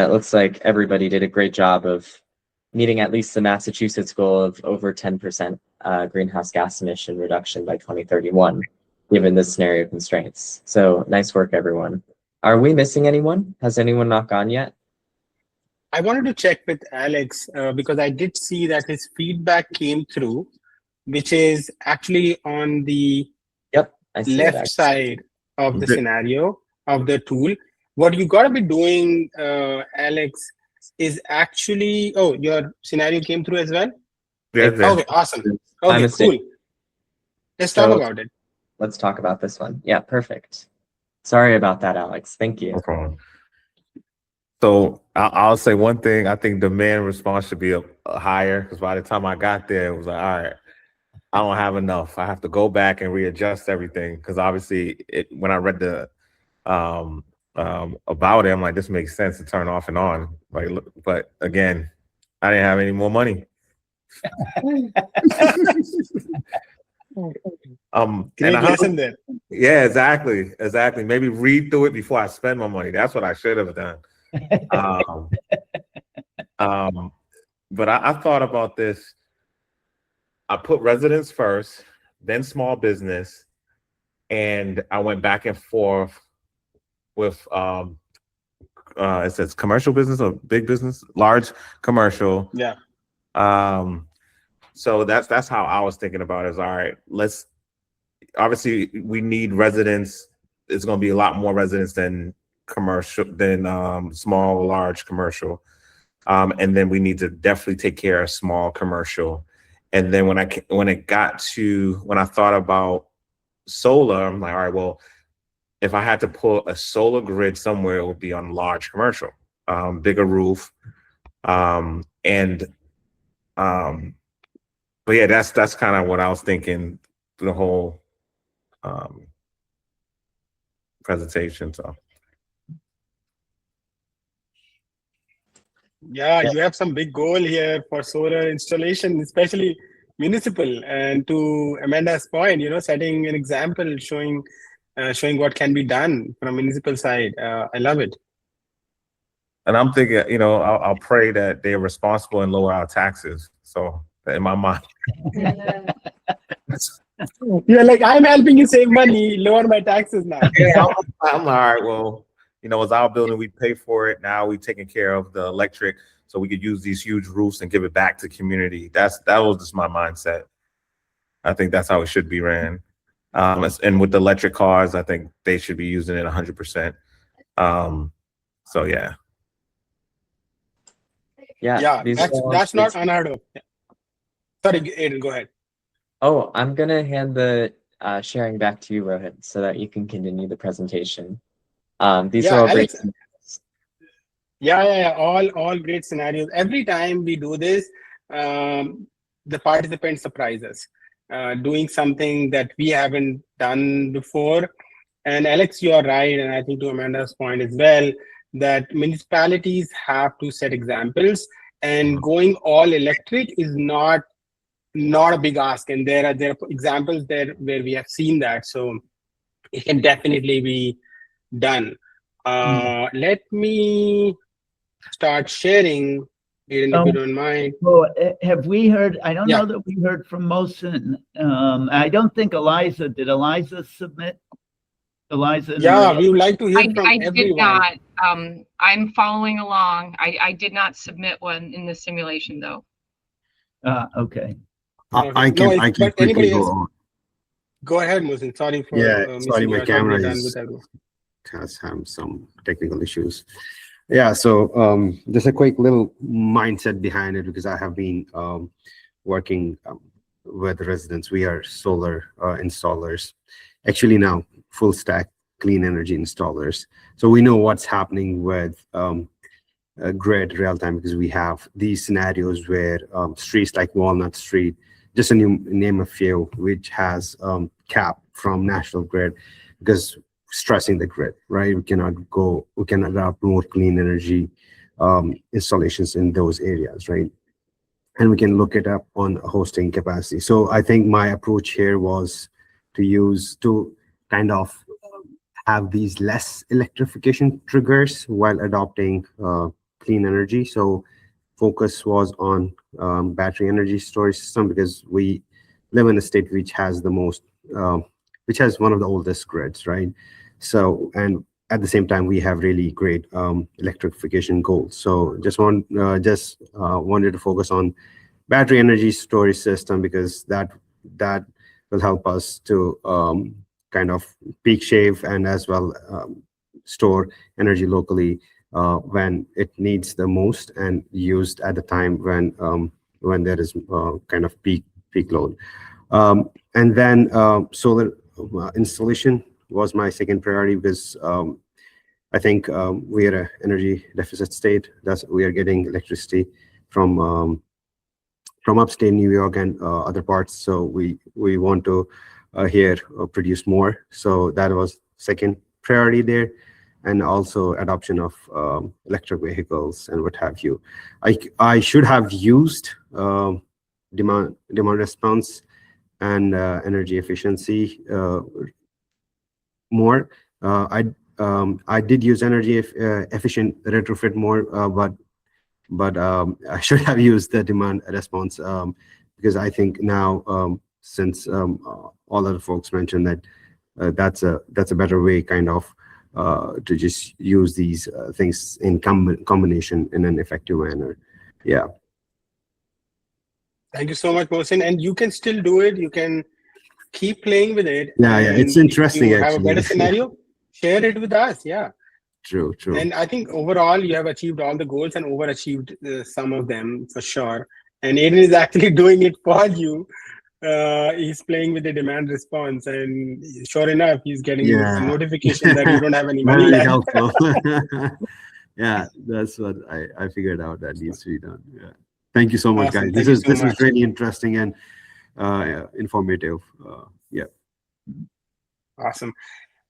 it looks like everybody did a great job of meeting at least the Massachusetts goal of over 10% greenhouse gas emission reduction by 2031, given the scenario constraints. So nice work, everyone. Are we missing anyone? Has anyone not gone yet?
I wanted to check with Alex because I did see that his feedback came through, which is actually on the left side of the scenario of the tool. What you got to be doing, Alex, is actually, oh, your scenario came through as well?
Yeah.
Okay, awesome. Okay, cool. Let's talk about it.
Let's talk about this one. Yeah, perfect. Sorry about that, Alex. Thank you.
No problem. So I'll say one thing. I think demand response should be higher, because by the time I got there, it was like, all right, I don't have enough. I have to go back and readjust everything, because obviously when I read the about it, I'm like, this makes sense to turn off and on. Like, but again, I didn't have any more money.
Great lesson there.
Yeah, exactly. Maybe read through it before I spend my money. That's what I should have done. But I thought about this. I put residents first, then small business, and I went back and forth with it says commercial business or big business, large commercial.
Yeah.
So that's how I was thinking about it. Is all right, obviously we need residents. It's going to be a lot more residents than commercial, than small or large commercial. And then we need to definitely take care of small commercial. And then when I thought about solar, I'm like, all right, well, if I had to put a solar grid somewhere, it would be on large commercial, bigger roof. But yeah, that's kind of what I was thinking through the whole presentation. So
yeah, you have some big goal here for solar installation, especially municipal. And to Amanda's point, setting an example, showing what can be done from municipal side. I love it.
And I'm thinking, I'll pray that they're responsible and lower our taxes. So in my mind.
You're like, I'm helping you save money, lower my taxes now.
Yeah, I'm all right. Well, it's our building, we pay for it. Now we're taking care of the electric, so we could use these huge roofs and give it back to community. That was just my mindset. I think that's how it should be ran. And with the electric cars, I think they should be using it 100%. So yeah.
Yeah, that's not unheard of. Yeah. Sorry, Aiden, go ahead.
Oh, I'm gonna hand the sharing back to you, Rohit, so that you can continue the presentation. These are all great.
Yeah, all great scenarios. Every time we do this, the participants surprise us, doing something that we haven't done before. And Alex, you are right, and I think to Amanda's point as well, that municipalities have to set examples, and going all electric is not a big ask. And there are examples there where we have seen that, so it can definitely be done. Let me start sharing, Aiden, if you don't mind.
Well, have we heard? I don't know that we heard from Mohsen. I don't think Eliza did. Eliza submit? Eliza?
Yeah, we would like to hear from everyone.
I did not. I'm following along. I did not submit one in the simulation, though.
Okay.
I can quickly go on.
Go ahead, Mohsen. Sorry for
sorry, my camera has some technical issues. Yeah, so just a quick little mindset behind it, because I have been working with residents. We are solar installers, actually now full stack clean energy installers. So we know what's happening with grid real time, because we have these scenarios where streets like Walnut Street, just to name a few, which has cap from national grid, because stressing the grid, right? We cannot adopt more clean energy installations in those areas, right? And we can look it up on hosting capacity. So I think my approach here was to kind of have these less electrification triggers while adopting clean energy. So focus was on battery energy storage system, because we live in a state which has the most, which has one of the oldest grids, right? So, and at the same time, we have really great electrification goals. So just wanted to focus on battery energy storage system, because that will help us to kind of peak shave and as well store energy locally when it needs the most, and used at the time when there is kind of peak load. And then solar installation was my second priority, because I think we are an energy deficit state. We are getting electricity from upstate New York and other parts. So we want to here produce more. So that was second priority there. And also adoption of electric vehicles and what have you. I should have used demand response and energy efficiency more. I did use energy efficient retrofit more, but I should have used the demand response, because I think now since all other folks mentioned that that's a better way kind of to just use these things in combination in an effective manner. Yeah.
Thank you so much, Mohsin. And you can still do it. You can keep playing with it.
Yeah, it's interesting.
If you
actually.
have a better scenario, share it with us. Yeah.
True.
And I think overall you have achieved all the goals and overachieved some of them for sure. And Aiden is actually doing it for you. He's playing with the demand response, and sure enough, he's getting a notification that you don't have any money
Very
left.
helpful. Yeah, that's what I figured out that needs to be done. Yeah. Thank you so much,
Awesome.
guys.
Thank
This
you so
is really interesting and informative. Yeah.
Awesome.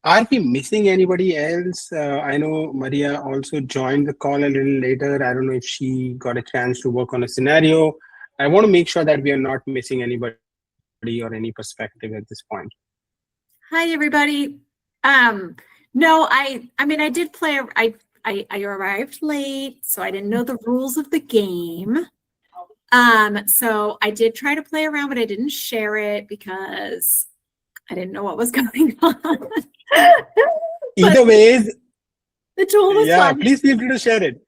Are we missing anybody else? I know Maria also joined the call a little later. I don't know if she got a chance to work on a scenario. I want to make sure that we are not missing anybody or any perspective at this point.
Hi, everybody. No, I mean, I did play. I arrived late, so I didn't know the rules of the game. So I did try to play around, but I didn't share it because I didn't know what was going on.
Either ways,
the tool was fun.
Please feel free to share it.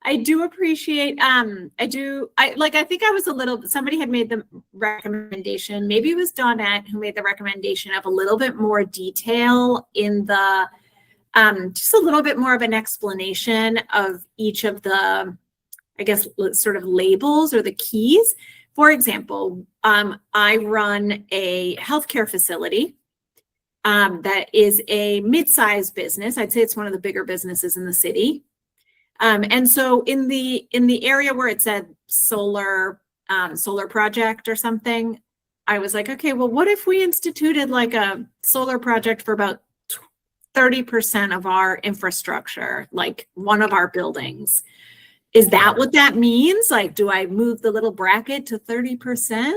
I do appreciate, I think I was somebody had made the recommendation, maybe it was Dawnette who made the recommendation of a little bit more detail in the, just a little bit more of an explanation of each of the, I guess, sort of labels or the keys. For example, I run a healthcare facility that is a mid-sized business. I'd say it's one of the bigger businesses in the city. And so in the area where it said solar project or something, I was like, okay, well, what if we instituted like a solar project for about 30% of our infrastructure, like one of our buildings? Is that what that means? Like, do I move the little bracket to 30%?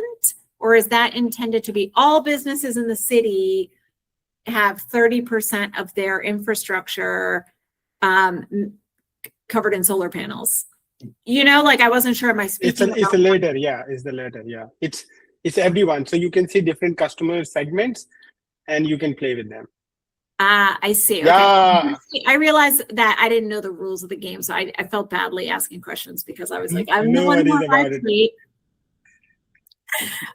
Or is that intended to be all businesses in the city have 30% of their infrastructure covered in solar panels? You know, like I wasn't sure. Am I speaking?
It's the latter. Yeah, it's the latter. Yeah, it's everyone. So you can see different customer segments, and you can play with them.
I see.
Yeah.
Okay. I realized that I didn't know the rules of the game, so I felt badly asking questions because I was like, I'm the one more about it.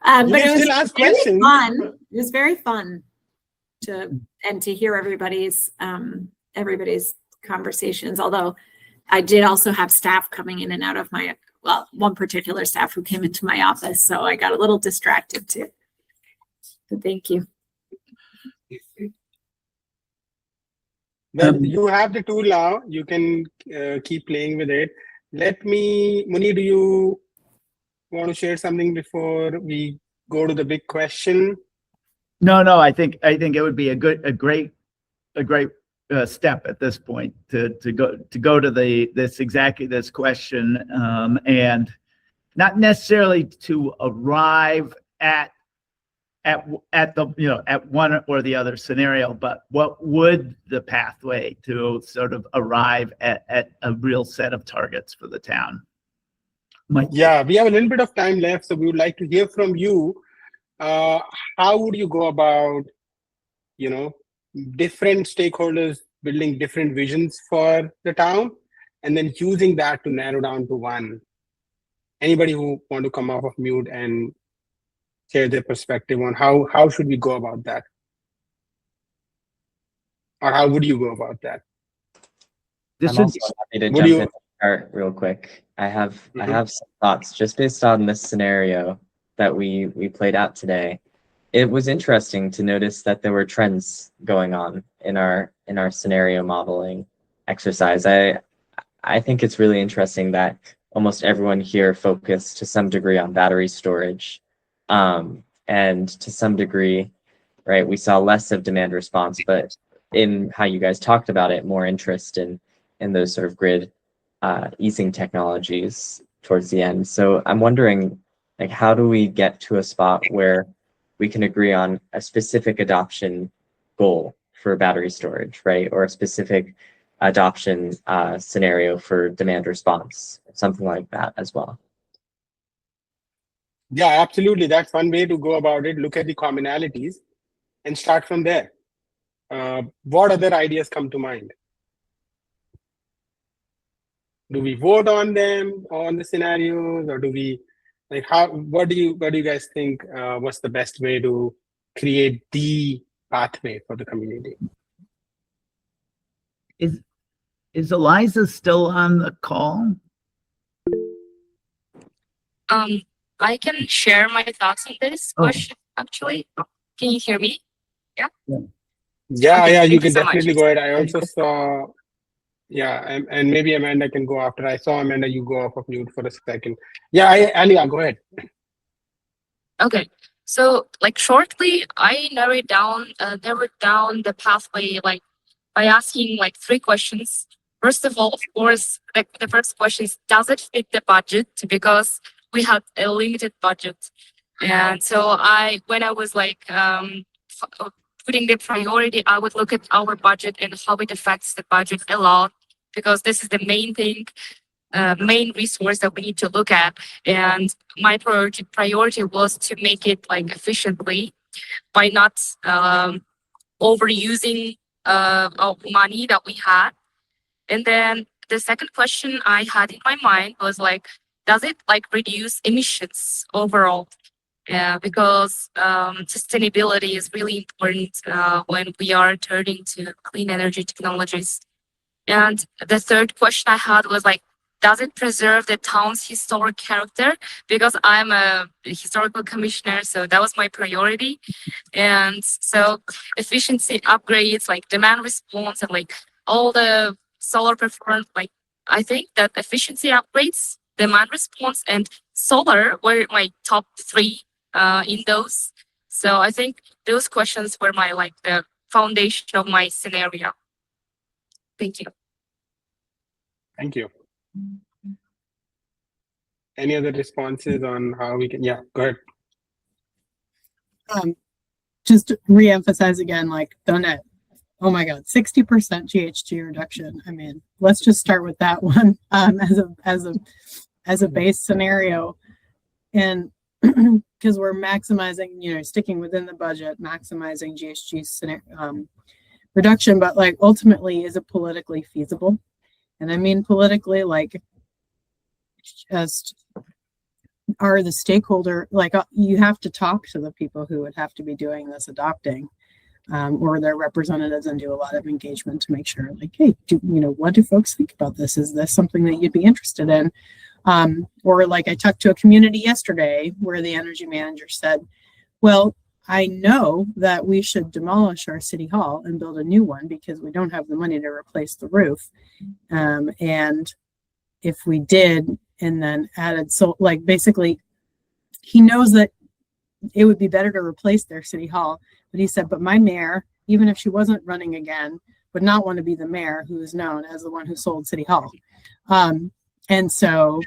But it was
ask
very
questions.
fun. It was very fun to hear everybody's conversations. Although I did also have staff coming in and out of one particular staff who came into my office, so I got a little distracted too. So thank you.
Well, you have the tool now. You can keep playing with it. Muni, do you want to share something before we go to the big question?
No, I think it would be a great step at this point to go to this question, and not necessarily to arrive at the at one or the other scenario, but what would the pathway to sort of arrive at a real set of targets for the town?
Yeah, we have a little bit of time left, so we would like to hear from you. How would you go about, different stakeholders building different visions for the town, and then using that to narrow down to one? Anybody who want to come off of mute and share their perspective on how should we go about that? Or how would you go about that?
I'm also happy to jump in and start real quick. I have some thoughts just based on this scenario that we played out today. It was interesting to notice that there were trends going on in our scenario modeling exercise. I think it's really interesting that almost everyone here focused to some degree on battery storage. And to some degree, right, we saw less of demand response, but in how you guys talked about it, more interest in those sort of grid easing technologies towards the end. So I'm wondering, like, how do we get to a spot where we can agree on a specific adoption goal for battery storage, right? Or a specific adoption scenario for demand response, something like that as well.
Yeah, absolutely. That's one way to go about it. Look at the commonalities and start from there. What other ideas come to mind? Do we vote on them, on the scenarios, or do we, like, what do you guys think was the best way to create the pathway for the community?
Is Eliza still on the call?
I can share my thoughts on this question, actually. Can you hear me? Yeah?
Yeah,
Okay,
you
thank
can
so much.
definitely go ahead. I also saw, and maybe Amanda can go after. I saw Amanda, you go off of mute for a second. Yeah, Alia, go ahead.
Okay, so like shortly, I narrowed down the pathway like by asking like 3 questions. First of all, of course, the first question is, does it fit the budget? Because we had a limited budget. And so when I was like putting the priority, I would look at our budget and how it affects the budget a lot, because this is the main thing, main resource that we need to look at. And my priority was to make it like efficiently by not overusing of money that we had. And then the second question I had in my mind was like, does it like reduce emissions overall? Because sustainability is really important when we are turning to clean energy technologies. And the third question I had was like, does it preserve the town's historic character? Because I'm a historical commissioner, so that was my priority. And so efficiency upgrades, like demand response, and like all the solar performance, like I think that efficiency upgrades, demand response, and solar were my top 3 in those. So I think those questions were my like the foundation of my scenario. Thank you.
Thank you. Any other responses on how we can? Yeah, go ahead.
Just to re-emphasize again, like Donette, oh my God, 60% GHG reduction. I mean, let's just start with that one as a base scenario, and because we're maximizing, sticking within the budget, maximizing GHG reduction, but like ultimately, is it politically feasible? And I mean politically, like just are the stakeholder, like you have to talk to the people who would have to be doing this adopting, or their representatives, and do a lot of engagement to make sure, like, hey, what do folks think about this? Is this something that you'd be interested in? Or like I talked to a community yesterday where the energy manager said, well, I know that we should demolish our city hall and build a new one because we don't have the money to replace the roof. And if we did and then added, so like basically he knows that it would be better to replace their city hall, but he said, but my mayor, even if she wasn't running again, would not want to be the mayor who is known as the one who sold city hall. And so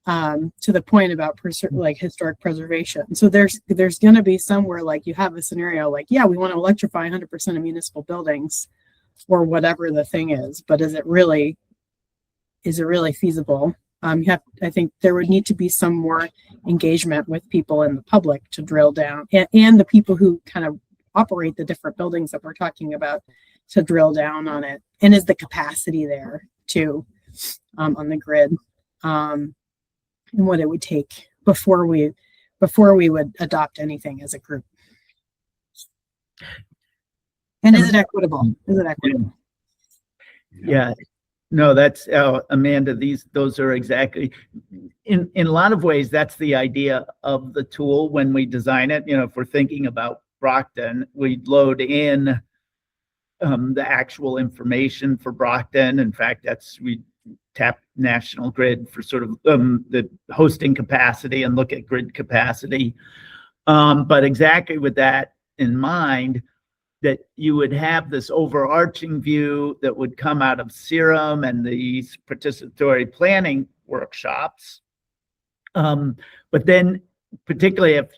to the point about like historic preservation. So there's going to be somewhere like you have a scenario like, yeah, we want to electrify 100% of municipal buildings or whatever the thing is, but is it really feasible? I think there would need to be some more engagement with people in the public to drill down, and the people who kind of operate the different buildings that we're talking about to drill down on it. And is the capacity there too, on the grid, and what it would take before we would adopt anything as a group. And is it equitable?
Yeah. No, that's Amanda. Those are exactly in a lot of ways. That's the idea of the tool when we design it. You know, if we're thinking about Brockton, we load in the actual information for Brockton. In fact, we tap National Grid for sort of the hosting capacity and look at grid capacity. But exactly with that in mind, that you would have this overarching view that would come out of CEERUM and these participatory planning workshops. But then particularly if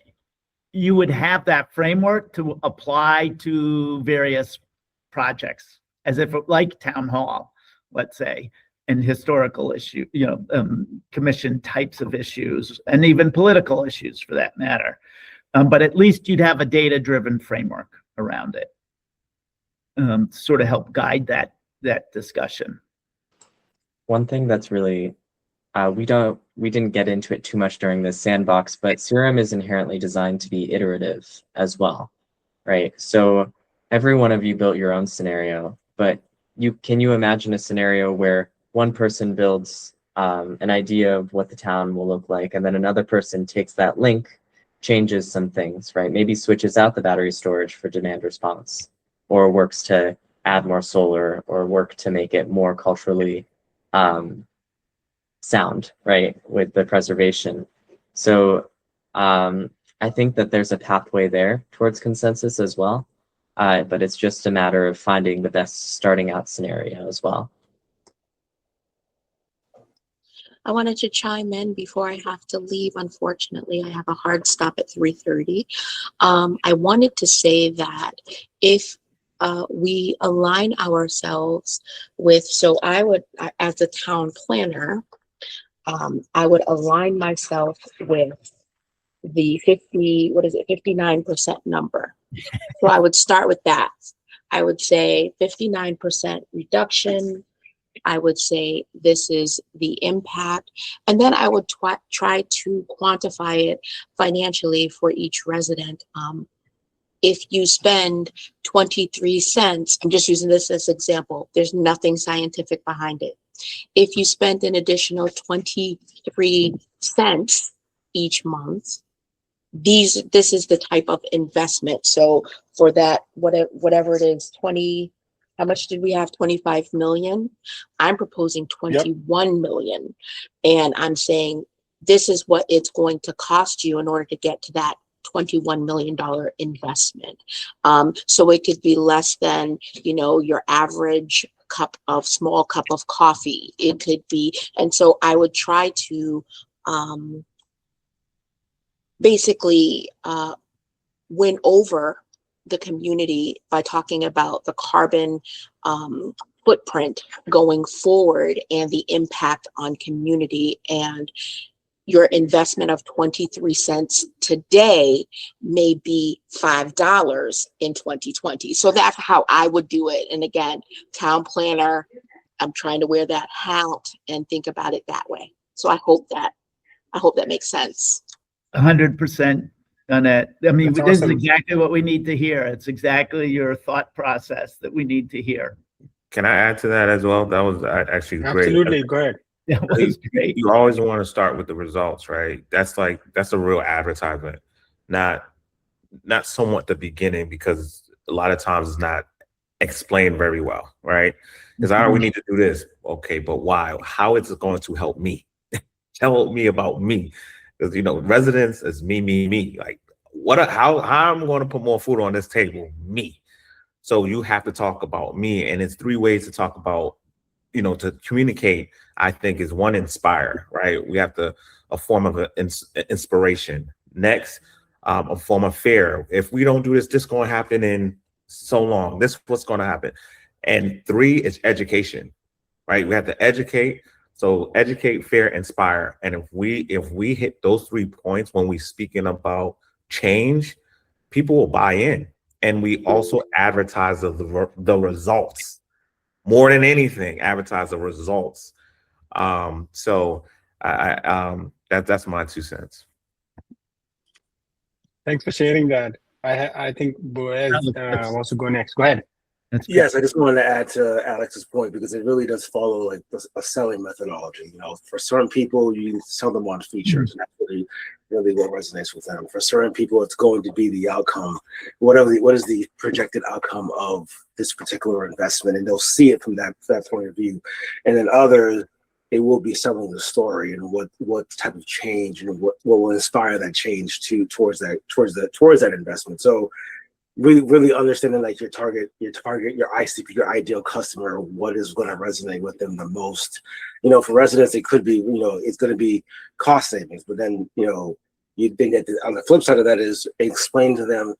you would have that framework to apply to various projects, as if like town hall, let's say, and historical issue, commission types of issues, and even political issues for that matter. But at least you'd have a data-driven framework around it, sort of help guide that discussion.
One thing that's really, we didn't get into it too much during this sandbox, but CEERUM is inherently designed to be iterative as well, right? So every one of you built your own scenario, but can you imagine a scenario where one person builds an idea of what the town will look like, and then another person takes that link, changes some things, right? Maybe switches out the battery storage for demand response, or works to add more solar, or work to make it more culturally sound, right, with the preservation. So I think that there's a pathway there towards consensus as well, but it's just a matter of finding the best starting out scenario as well.
I wanted to chime in before I have to leave. Unfortunately, I have a hard stop at 3:30. I wanted to say that if we align ourselves with, so I would, as a town planner, I would align myself with the 59% number. So I would start with that. I would say 59% reduction. I would say this is the impact, and then I would try to quantify it financially for each resident. If you spend 23 cents, I'm just using this as an example, there's nothing scientific behind it. If you spend an additional 23 cents each month, this is the type of investment. So for that, whatever it is, how much did we have? 25 million. I'm proposing 21 million. And I'm saying this is what it's going to cost you in order to get to that $21 million investment. So it could be less than, your average small cup of coffee. It could be, and so I would try to basically win over the community by talking about the carbon footprint going forward and the impact on community. And your investment of 23 cents today may be $5 in 2020. So that's how I would do it. And again, town planner, I'm trying to wear that hat and think about it that way. So I hope that makes sense.
100%. Annette. I mean,
That's
this
awesome.
is exactly what we need to hear. It's exactly your thought process that we need to hear.
Can I add to that as well? That was actually great.
Absolutely, go ahead.
That was great.
You always want to start with the results, right? That's a real advertisement, not somewhat the beginning, because a lot of times it's not explain very well, right? Because we need to do this. Okay, but why? How is it going to help me? Tell me about me. Because residents is me. Like how I'm going to put more food on this table? Me. So you have to talk about me. And it's 3 ways to talk about, to communicate, I think, is one, inspire, right? We have a form of inspiration. Next, a form of fear. If we don't do this, this is going to happen in so long. This is what's going to happen. And 3 is education, right? We have to educate. So educate, fear, inspire. And if we hit those 3 points when we speaking about change, people will buy in. And we also advertise the results more than anything. Advertise the results. So that's my 2 cents.
Thanks for sharing that. I think Boaz wants to go next. Go ahead.
Yes, I just wanted to add to Alex's point, because it really does follow like a selling methodology. For certain people, you sell them on features, and that's really what resonates with them. For certain people, it's going to be the outcome, what is the projected outcome of this particular investment, and they'll see it from that point of view. And then others, it will be selling the story and what type of change and what will inspire that change towards that investment. So really understanding like your target, your ICP, your ideal customer, what is going to resonate with them the most. For residents, it could be, it's going to be cost savings, but then, you think that on the flip side of that is explain to them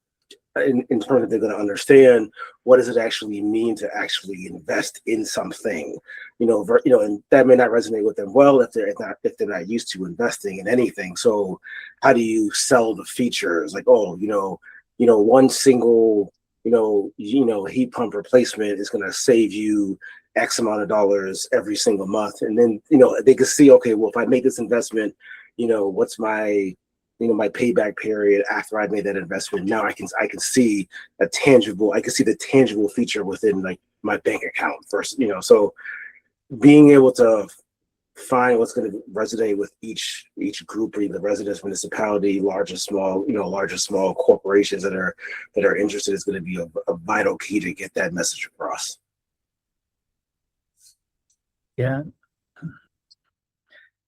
in terms of they're going to understand what does it actually mean to actually invest in something, and that may not resonate with them well if they're not used to investing in anything. So how do you sell the features? Like, one single, heat pump replacement is going to save you X amount of dollars every single month. And then, they can see, okay, well, if I make this investment, what's my payback period after I made that investment? Now I can see the tangible feature within like my bank account first, so being able to find what's going to resonate with each group, or the residents, municipality, large or small corporations that are interested, is going to be a vital key to get that message across.
Yeah,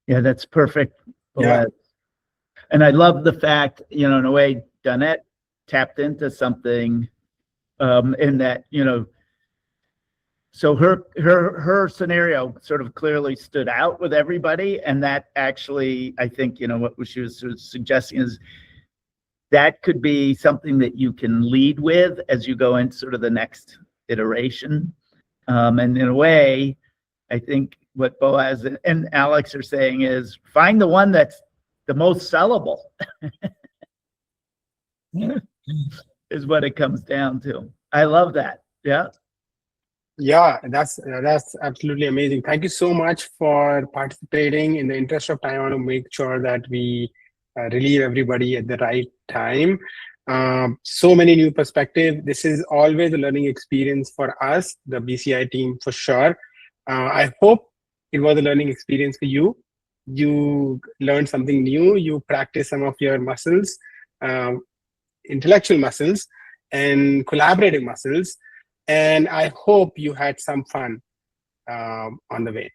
that's perfect.
Yeah.
And I love the fact, in a way, Donette tapped into something in that, so her scenario sort of clearly stood out with everybody. And that actually, I think, what she was sort of suggesting is that could be something that you can lead with as you go into sort of the next iteration. And in a way, I think what Boaz and Alex are saying is find the one that's the most sellable is what it comes down to. I love that. Yeah.
Yeah, that's absolutely amazing. Thank you so much for participating. In the interest of time, I want to make sure that we relieve everybody at the right time. So many new perspectives. This is always a learning experience for us, the BCI team, for sure. I hope it was a learning experience for you. You learned something new. You practiced some of your muscles, intellectual muscles and collaborative muscles. And I hope you had some fun on the way.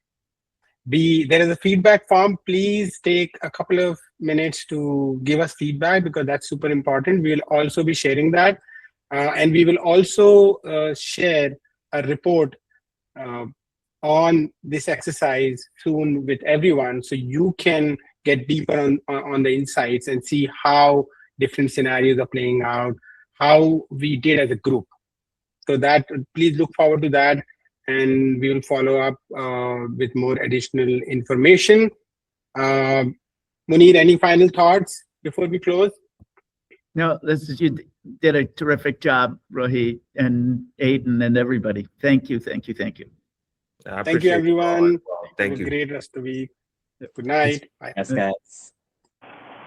There is a feedback form. Please take a couple of minutes to give us feedback, because that's super important. We will also be sharing that. And we will also share a report on this exercise soon with everyone, so you can get deeper on the insights and see how different scenarios are playing out, how we did as a group. So that, please look forward to that, and we will follow up with more additional information. Munir, any final thoughts before we close?
No, you did a terrific job, Rohit and Aiden and everybody. Thank you.
Thank you, everyone.
Thank you.
Have a great rest of the week. Good night. Bye.
Yes, guys.